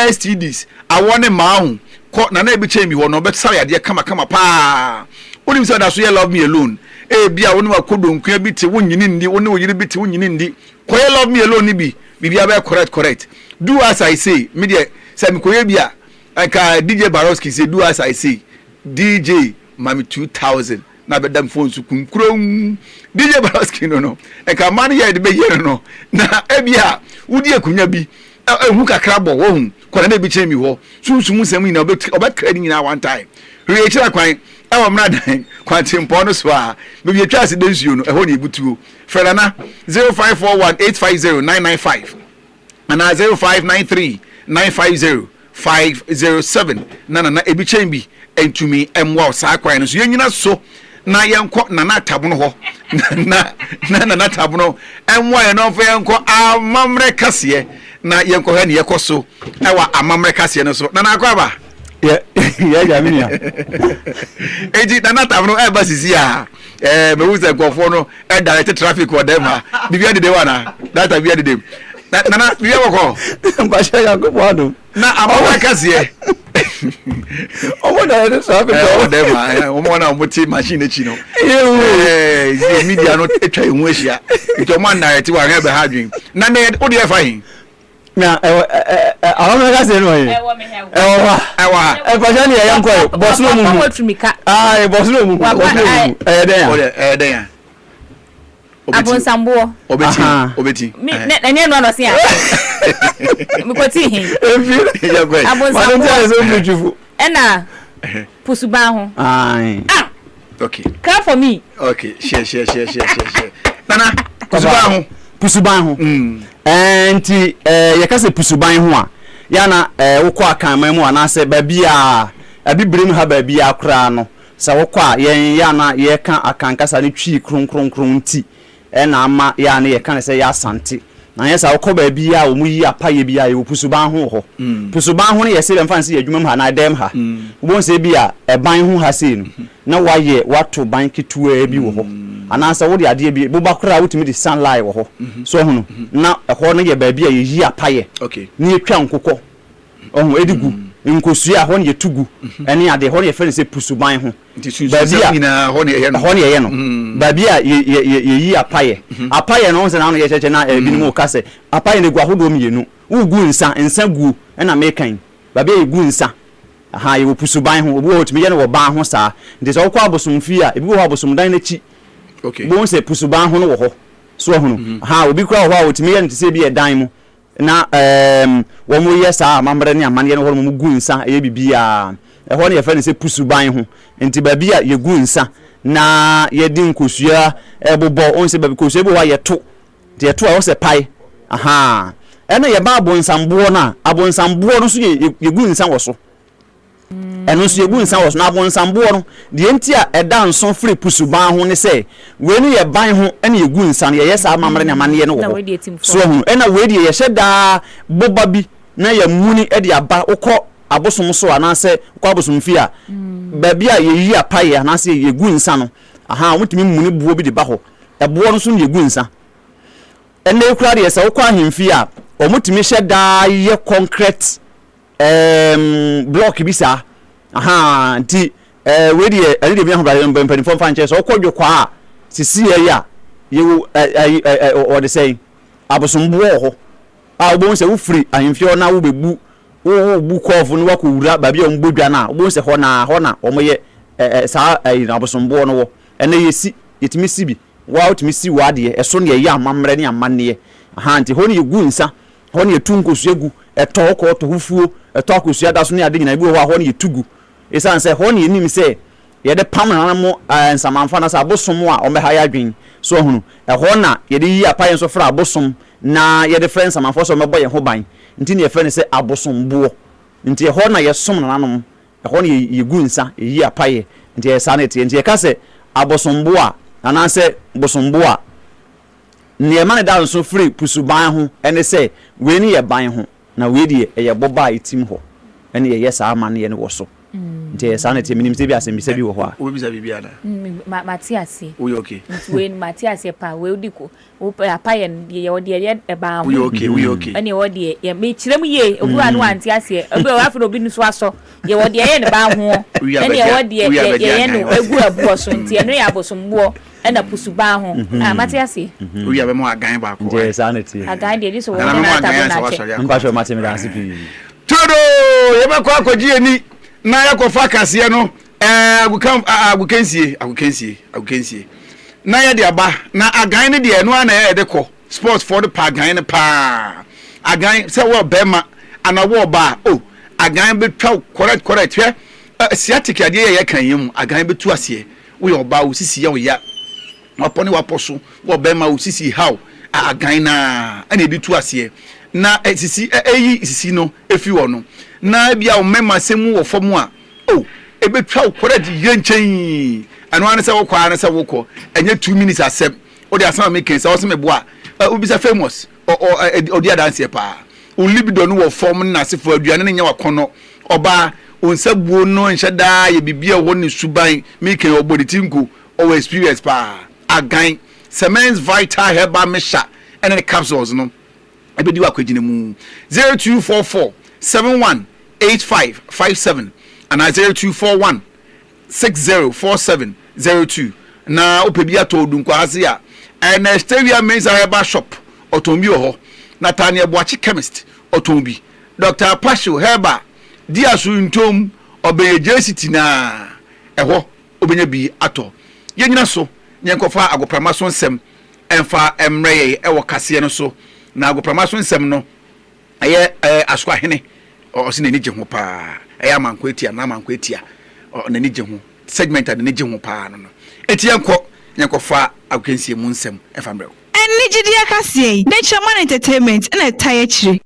STDs awone maahu ko na bi chemi ho no betsa ya de kama pa onim say da so you love me alone bia woni wakodonkua bi te wonyini ndi woni woyiri bi te wonyini ndi ko you love me alone ni bi bibia be correct do as I say me de say me koye bia aka DJ Baroski say do as I say DJ mami 2000 na bedam phone su kunkrom DJ Baroski no aka man here de be here no na bia wudi akunya bi ehu kakra bo wo hu ko na bi chemi ho sunsumu sem ni na obekra ni na one time re chira kwan e wo mradan kwan tempo no so a me bi atwa se densuo no eho na ebutuo frela na 0541850995 and 0593950507 na ebi chembi entumi emwa sa kwan no so yenyina so na yenko nana tabuno ho na nana tabuno enwo ye no fa yenko amamre kase na yenko ha ne yekoso ewa amamre kase no so nana akwaba ya jamia eji nana tabuno e basisi a me wuze nkofo no e direct traffic o dem ha bibia de wana data bibia de dem nana bibia woko mbasha yakobo ado na amamre kase omo na ede so afi o dem ha omo na moti machine echi no media no etwa ehu ehia ito man na eti wa he be ha dwen na me o de fa hin na awon ga se no yi ewa basha ni ya nko boss no mu boss no mu den ya abonsambo obeti na nye no se ya mi ko ti hin abonsambo so muchufu ena pusuba ho okay clap for me okay share nana pusuban ho enti ye ka se pusuban ho a ya na wokọ akanman mu anase ba bia abibrim ha ba bia kra no sa wokọ a yen ya na ye ka akankasa ne twi kronkronkron nti na ama ya na ye ka se ya asante na ye sa wokọ ba bia o mu yi apaye bia ye pusuban ho pusuban ho ne ye se bemfa se ye adwuma mu ha na dem ha won se bia ban ho ha se no na waye wato ban ketua bi wo ho anansa wo de ade bi bo bakra wotimi de sunlight wo ho so hunu na ho no ye ba bia ye yi apaye ni etwa nkokọ ohun edigu nkosua ho ne ye tugu ene ade ho ne ye fere se pusuban ho ba bia ina ho ne ye no ba bia ye yi apaye apaye no nse na no ye cheche na bi ni mo ka se apaye ne gu ahodo mienu ugu nsa gu na mekan ba bia ye gu nsa aha ye pusuban ho obi otimi ye no wo ban ho saa nti so kwa abosomfi a ebi wo abosom dan na chi bon se pusuban ho no wo ho so hunu aha obi kwa ho a otimi ye ntse bi ye dan mu na wo mu ye saa mamre ne amane ye no ho mu gu nsa ye bibia ho ne ye fa ne se pusuban ho nti ba bia ye gu nsa na ye din kosua ebobo on se ba kosua bo wa ye to de to a wo se pai aha ena ye ba abonsambo na abonsambo no so ye gu nsa wo so eno so ye gu nsa wo so na abonsambo no de enti a eda nso free pusuban ho ne se we ni ye ban ho ena ye gu nsa no ye yesa amamre ne amane ye no wo so hu ena we de ye hyeda boba bi na ye muni e de aba ukọ abosom so anase ukọ abosom fi a ba bia ye yi apaye anase ye gu nsa no aha omutimi muni buo bi de ba ho ebo no so ye gu nsa ena ekura de ye se ukọ ahemfi a omutimi hyeda ye concrete block bi sa aha nti we de ali de bi ho bra mpani fo fa nche so okọdwo kwa sisi ya ye o de say abosombo ho a obo se wo free ahemfio na wo bebu wo bu kofu no wako wura ba bia ombodwa na obo se ho na omoye sa na abosombo no wo ene yesi yetimi si bi wa otimi si wa de eso ne ye amamre ne amane aha nti ho ne gu nsa ho ne tunkosu egu eto ko to hufuo eto akosua da so ne ade nyina bi ho ne tugu esan se ho ne nim se ye de pam na mo nsamanfa na sa abosom a o me ha ya dwen so hunu ho na ye de yi apaye so fra abosom na ye de friends amanfo so me boye ho ban nti ne ye fe ne se abosombo nti ho na ye som na nanom ho ne ye gu nsa yi apaye nti ye sa na tie nti ye ka se abosombo a ana se bosombo a ne ma ne da so free pusuban ho ene se we ni ye ban ho na we die ye boba itim ho ene ye yesa amane ye ne wo so nti sa na tie minim se bi asem bi se bi wo ho a wo bi sa bi bia da matiasi we okay we matiasi pa we odiko wo apaye ye wo die ye ba ho we okay ene wo die ye me kirem ye obu anu antiasi obi o afro obi nusu aso ye wo die ye ne ba ho ene wo die ye no egu abu so nti ene ya abosombo ena pusuba ho matiasi we ya be mo agan ba ko je sanity agan de so wo na tabu na che mbasho matemi da sipi todo ye be ko akoji eni na ya ko fa kase no agukansie na ya de aba na agan ne de no na ya de ko sports for the park agan ne pa agan se wo bema ana wo ba agan be twa correct hwe asiatic ade ye kan yim agan be tu ase wo yo ba wo sisi ya wo ya wapone waposo wo bema wo sisi how agan na ana de tu ase na sisi eyi sisi no efi wo no na bia wo mema semu wo fom a ebetwa correct yenchen anu an say wo kwa an say wo ko enye 2 minutes accept o dey asama make say o say me boa obi say famous o dey dance pa o libido no wo form na se fo aduane ne nya wakono oba onsabuo no nheda ye bibia wo ne suban make obodi tinko o experience pa agan Semens Vital Herbal Mesha and the capsules no ebedi wa kwagine mu 0244 718557 and 0241 604702 na opebia to dunko ase a and Stevia Men's Herbal Shop otombi ho Natania Boachi Chemist otombi Dr. Pasho Herbal Diasu ntom obeye JCT na eho obenya bi ato yenyina so nyenkofa agoprama so nsem emfa emreye ewo kase no so na agoprama so nsem no eye aswa hene o se nani je ho pa eye amanko etia na amanko etia o nani je ho segment nani je ho pa no etienko nyenkofa agensie mu nsem emfa mrew eni gidia kase Nature Man Entertainment na taye chire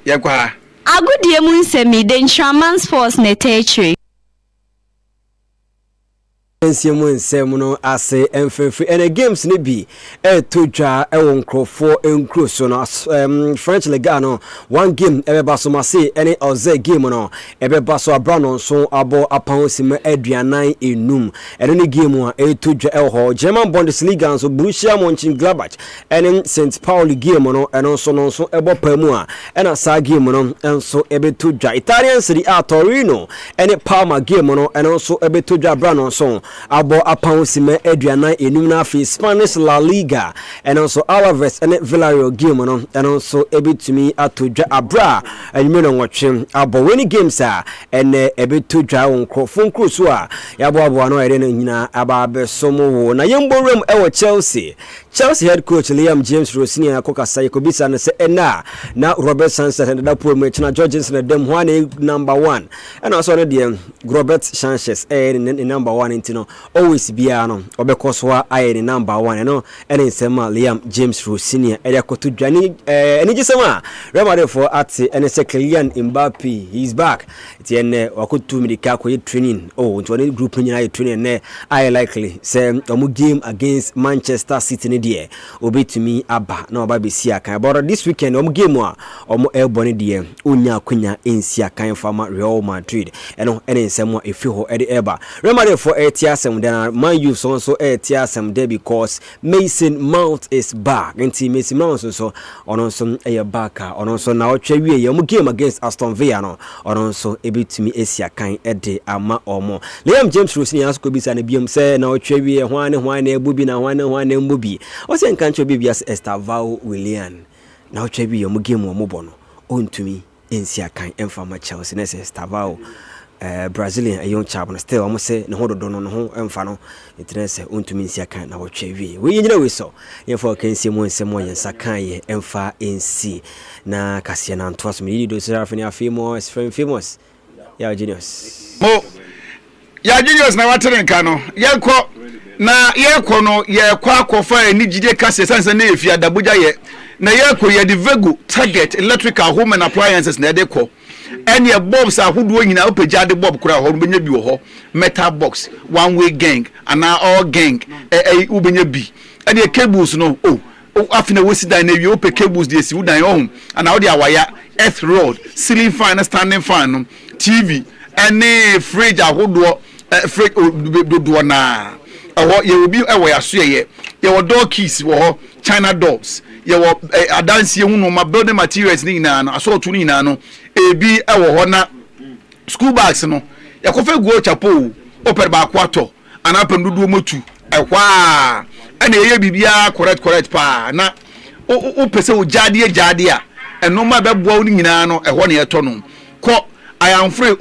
yenkwa agudie mu nsem de Nature Sports na taye chire Ensiemu nsem no ase emfefe ene games ne bi etodwa ewo nkrofo enkro so no French Ligue no one game ebeba so mase ene oze game no ebeba so abrano so abo apansima aduanan enum ene ne game a etodwa ewo German Bundesliga so Borussia Mönchengladbach ene St Pauli game no eno so no so ebo pamu a ena sa game no enso ebetodwa Italian Serie A Torino ene Parma game no eno so ebetodwa abrano so abo apansima aduanan enum na afi Spanish La Liga and also Alaves and Villarreal game no and also ebitumi atodwa abra anyume nwotwe abo weni games a ene ebetodwa onkrofo nkruso a yabo abo no ere nyina aba abesomo wo na yemborem ewo Chelsea head coach Liam James Rosini akokasa yekobisa no se ena na Robert Sanchez and that poor match na Jorgensen dem one number 1 and also the Robert Sanchez number 1 intino always bia no obekoso aye ni number 1 no ene nsema Liam James Rosini ere akotudwane ene gisema Real Madrid for at ene se Kylian Mbappe he's back tiene wakutu midika ko training ntone group nyina training ne I likely say omu game against Manchester City ne die obetumi aba na oba besi akan but this weekend omu game a omu elbone die onya akonya ensi akan fama Real Madrid ene nsema efi ho ede eba Real Madrid for etiasem then Man U so etiasem there because Mason Mount is back nti Mason Mount so ono so back ono so na otwa wie omu game against Aston Villa no ono so ebetumi esi akan ede ama omo Liam James Rosini asko bisa na biom se na otwa wie hwane ebubi na hwane mbubi o se nkancho bibia Estavao Willian na otwa wie omu game omu bono ontumi ensi akan emfama Chelsea na Estavao Brazilian a young chap still almost say no hodo no ho emfa no interest ontumi ensi akan na otwa wie we nyina we so yefo kan si mo nsemo yensa kan ye emfa ensi na kasia na ntoaso me do serafini afimo famous ya genius ya genius na wateren ka no yekọ na yekọ no yekọ akofa ni jide kase sanse na efi adabuja ye na yekọ ye divego target electrical home and appliances na dekọ any bulbs ahodo nyina opeja de bulb kura ho benya bi ho metal box one way gang and all gang ubenya bi any cables no afina wesi dan na wi ope cables de si udan ho and how dey awaya earth rod ceiling fan standing fan no TV any fridge ahodo fridge do na ye obi ewo yaso ye wo door keys wo China doors ye wo adansie hu no ma building materials ni na no aso to ni na no ebi ewo ho na school bags no ye ko fe guo chapo oper ba kwato ana pendudu motu ehwa ana ye bibia correct pa na o pese o jade a eno ma beboa ni nyina no ehwo na ye to no ko I am free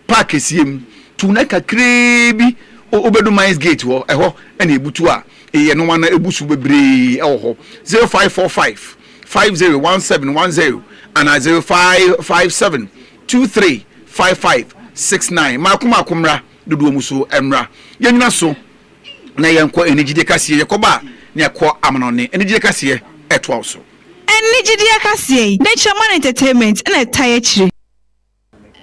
park esiem tuna kakrebi obedu mines gate ho eho na ebutu a ye no wana ebusu bebre eho 0545 501710 and 0557 235569 makumra dodo muso emra yenyina so na yenko enigide kase yekoba na yakọ amanone enigide kase etwa so enigide kase Nature Man Entertainment na taye chire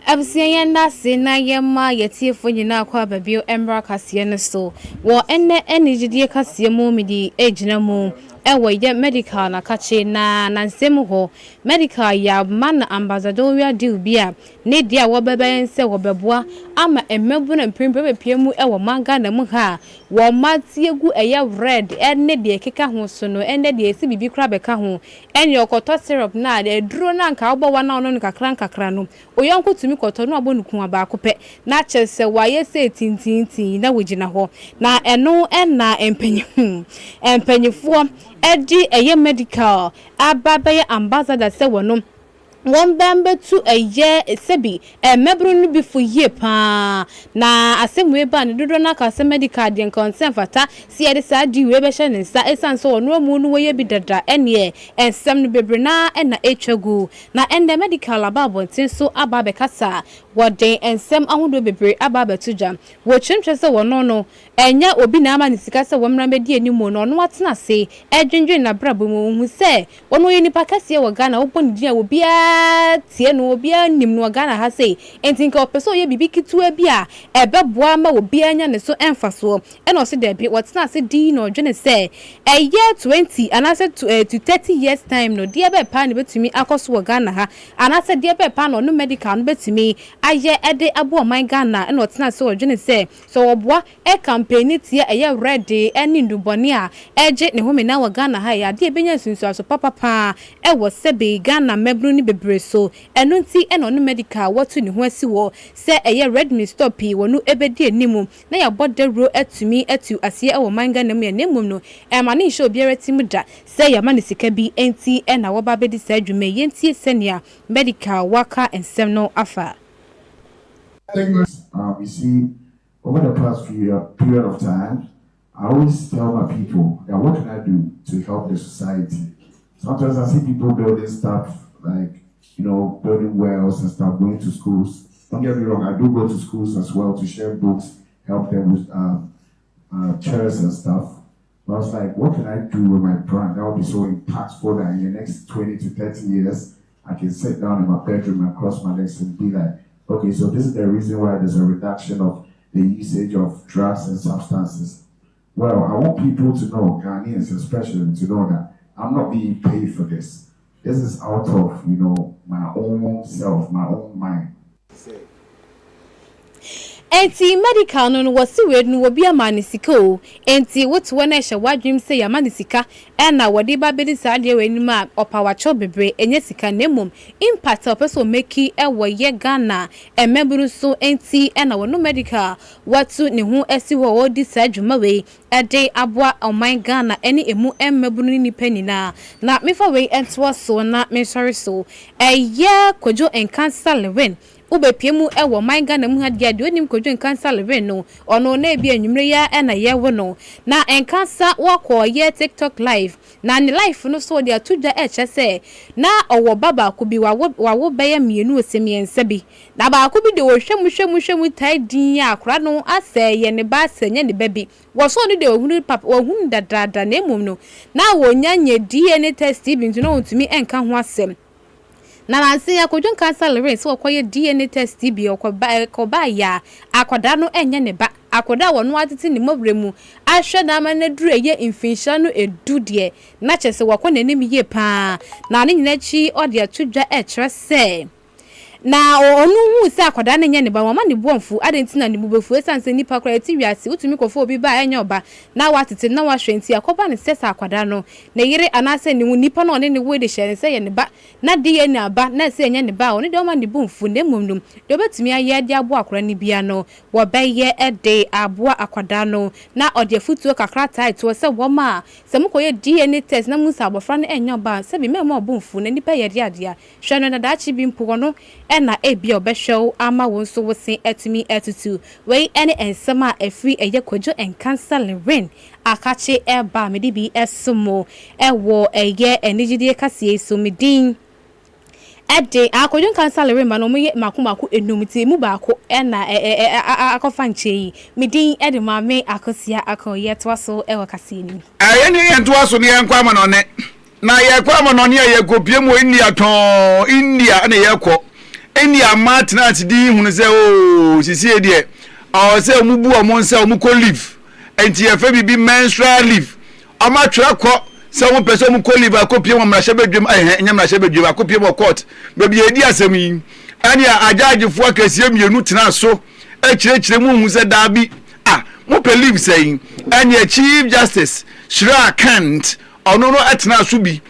Absia na se na yema yetiefo nyina akwa babio embra kase ne so wo enne energy die kase mu midi ejina mu ewo ye medical na kache na nsem ho medical ya man ambassador wi ade bia ne dia wo beben se wo beboa ama emebu na mpempe piemu ewo manga na mu ha wo matiegu eye red enne de keka ho so no enne de esi bibi kra beka ho enne okoto syrup na de duro na nka obo wa na ono nkakra no oyonko tumi koto no abonuku abaako pe na chese waye se tintintin na wogina ho na eno enna empanyifo edi eye medical ababaye ambassador se wono won bembe tu eye sebi mebru no bi fo ye pa na asemwe ba ne dodo na ka se medical de concern fata si ede sa di we be hye ne sa esan so wono mu no we bi dada ene ensem no bebre na na etwagu na ende medical ababontin so ababe kasa wode ensem ahodo bebre ababe tuja wo chimche se wono no enya obi na ama ne sika se womra medi animu no no atena se edwendwen na brabo mu hu se wono ye nipa kase wo Ghana wo boni dia obi tie no obi anim no Ghana ha sei entinka opeso ye bibi kitua bia ebeboa ma obi anya ne so emfaso eno se da bi wotena se di no dwene se eye 20 anase to 30 years time no dia be pa ne betumi akoso wo Ghana ha anase dia be pa no medical no betumi aye ede abo man Ghana eno wotena se dwene se so oboa campaign tie eye ready eni ndubone a eje ne home na wo Ghana ha ya dia benya sunsu aso papa ewo sebe Ghana mebru ni bebre so eno nti eno no medical watu ni ho asi wo se eye redmi stop wonu ebedi animu na ya bodero atumi atu asie ewo manga na mu ya nemum no ma ne show biara timu da se ya ma ne sika bi enti na wo ba bedi sa adwuma yenti senia medical waka ensem no afa. We see over the past period of time, I always tell my people that what can I do to help the society? Sometimes I see people building stuff like, building wells and stuff, going to schools. Don't get me wrong, I do go to schools as well to share books, help them with chairs and stuff. But I was like, what can I do with my brand that will be so impactful that in the next 20 to 30 years, I can sit down in my bedroom and cross my legs and be like, okay, so this is the reason why there's a reduction of the usage of drugs and substances. Well, I want people to know, Ghanaians especially, to know that I'm not being paid for this. This is out of, my own self, my own mind. Enti medical no wasi we no obi amanisika o enti wotu na ehye wadwem se ya manisika na wode ba bedi saade we ni ma opawacho bebre enye sika nemum impact opeso meki ewo ye Ghana emeburu so enti na wono medical watu ne ho asi wo wodi sadwuma we ede aboa oman Ghana eni emu emeburu ni panina na mefa we entwo so na me sorry so eye kojo en cancer lewen ube piemu ewo manga na mu hadia de onim kodwen cancer level no ono na ebi anwumre ya na ye wo no na en cancer wako ye TikTok live na ni live no so de atuja se na owo baba ko bi wawo beye mienu osemiense bi na ba ko bi de wo hwemu tai din akora no ase ye ne ba sanye ne baby wo so no de ohunu papa ohunu dadada na emum no na wo nyanye DNA test bi ntu no ntumi enka ho asem na nansi ya kodwon cancer rate so okoye DNA test bi okoba ya akoda no enye ne ba akoda wono atete ne mobremu ahwe na ma na duru eye infection no edu de na chese wakona nim ye pa na ne nyina chi ode atudwa se na onu hu se akoda na nya ne ba wama ne buonfu adentina ne bubefu esanse nipa kora ti wiase utumi kofo obi ba enya oba na watete na wahwenti akoba ne sesa akoda no na yire anase ne nipa no ne we de hye se ye ne ba na de ne aba na se enya ne ba oni de oma ne buonfu ne mumnum de obetumi aye de abo akora ne bia no wo beye ede abo akoda no na ode futuo kakra title se woma se mukoye DNA test na musa abofra ne enya oba se bi memo buonfu ne nipa ye de ade a hwe no na dachi bi mpo no na ebi obehwew ama wonso wosen etumi etutu we ene ensema afri eye kojo en cancer lewen akache eba medi bi esomo ewo eye enigide kase so medin ede akojo cancer lewen ma no mo makomako enumti mu baako na akofa nchei medin ede ma me akosia akoye toaso ewo kase ni aye ni entoaso ne enkwa ma no ne na ye kwa ma no ne ye kopie mu India to India na ye ko India matna ti di hunu se o sisi e de o se mu bu omo nsa omu ko leave enti e fe bibi menstrual leave ama twa ko se won pese omu ko leave akopie mo mra shebedwem enya mra shebedwem akopie mo court bebi edi asem yi ani ajajefo akasie mienu tena so e kirekire mu hu se dabi mo believe saying and your chief justice Shira Kant ono no atena so bi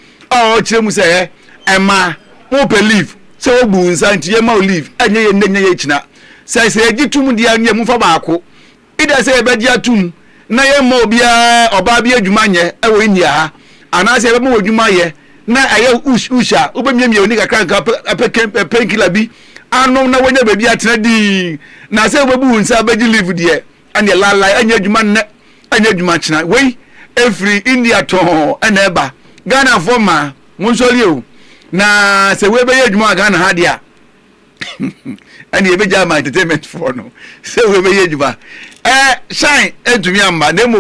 kire mu say ema mo believe say obu nsa nti ye ma olive anye ye ndenye ye kina say agitum dia nye mu fa baako ida say be dia tum na ye ma obia oba bia adwuma nye e wo India ha ana say be ma adwuma ye na aye usha obemiemie oni kakra painkiller bi anom na wonya be bia atena di na say obu nsa be di live de and la anya adwuma ne anya adwuma kina we every India to and eba Ghana for ma monsoli o na se we be adwuma Ghana ha dia and ye be jama entertainment for no se we be adwuma shine edumi amba na mo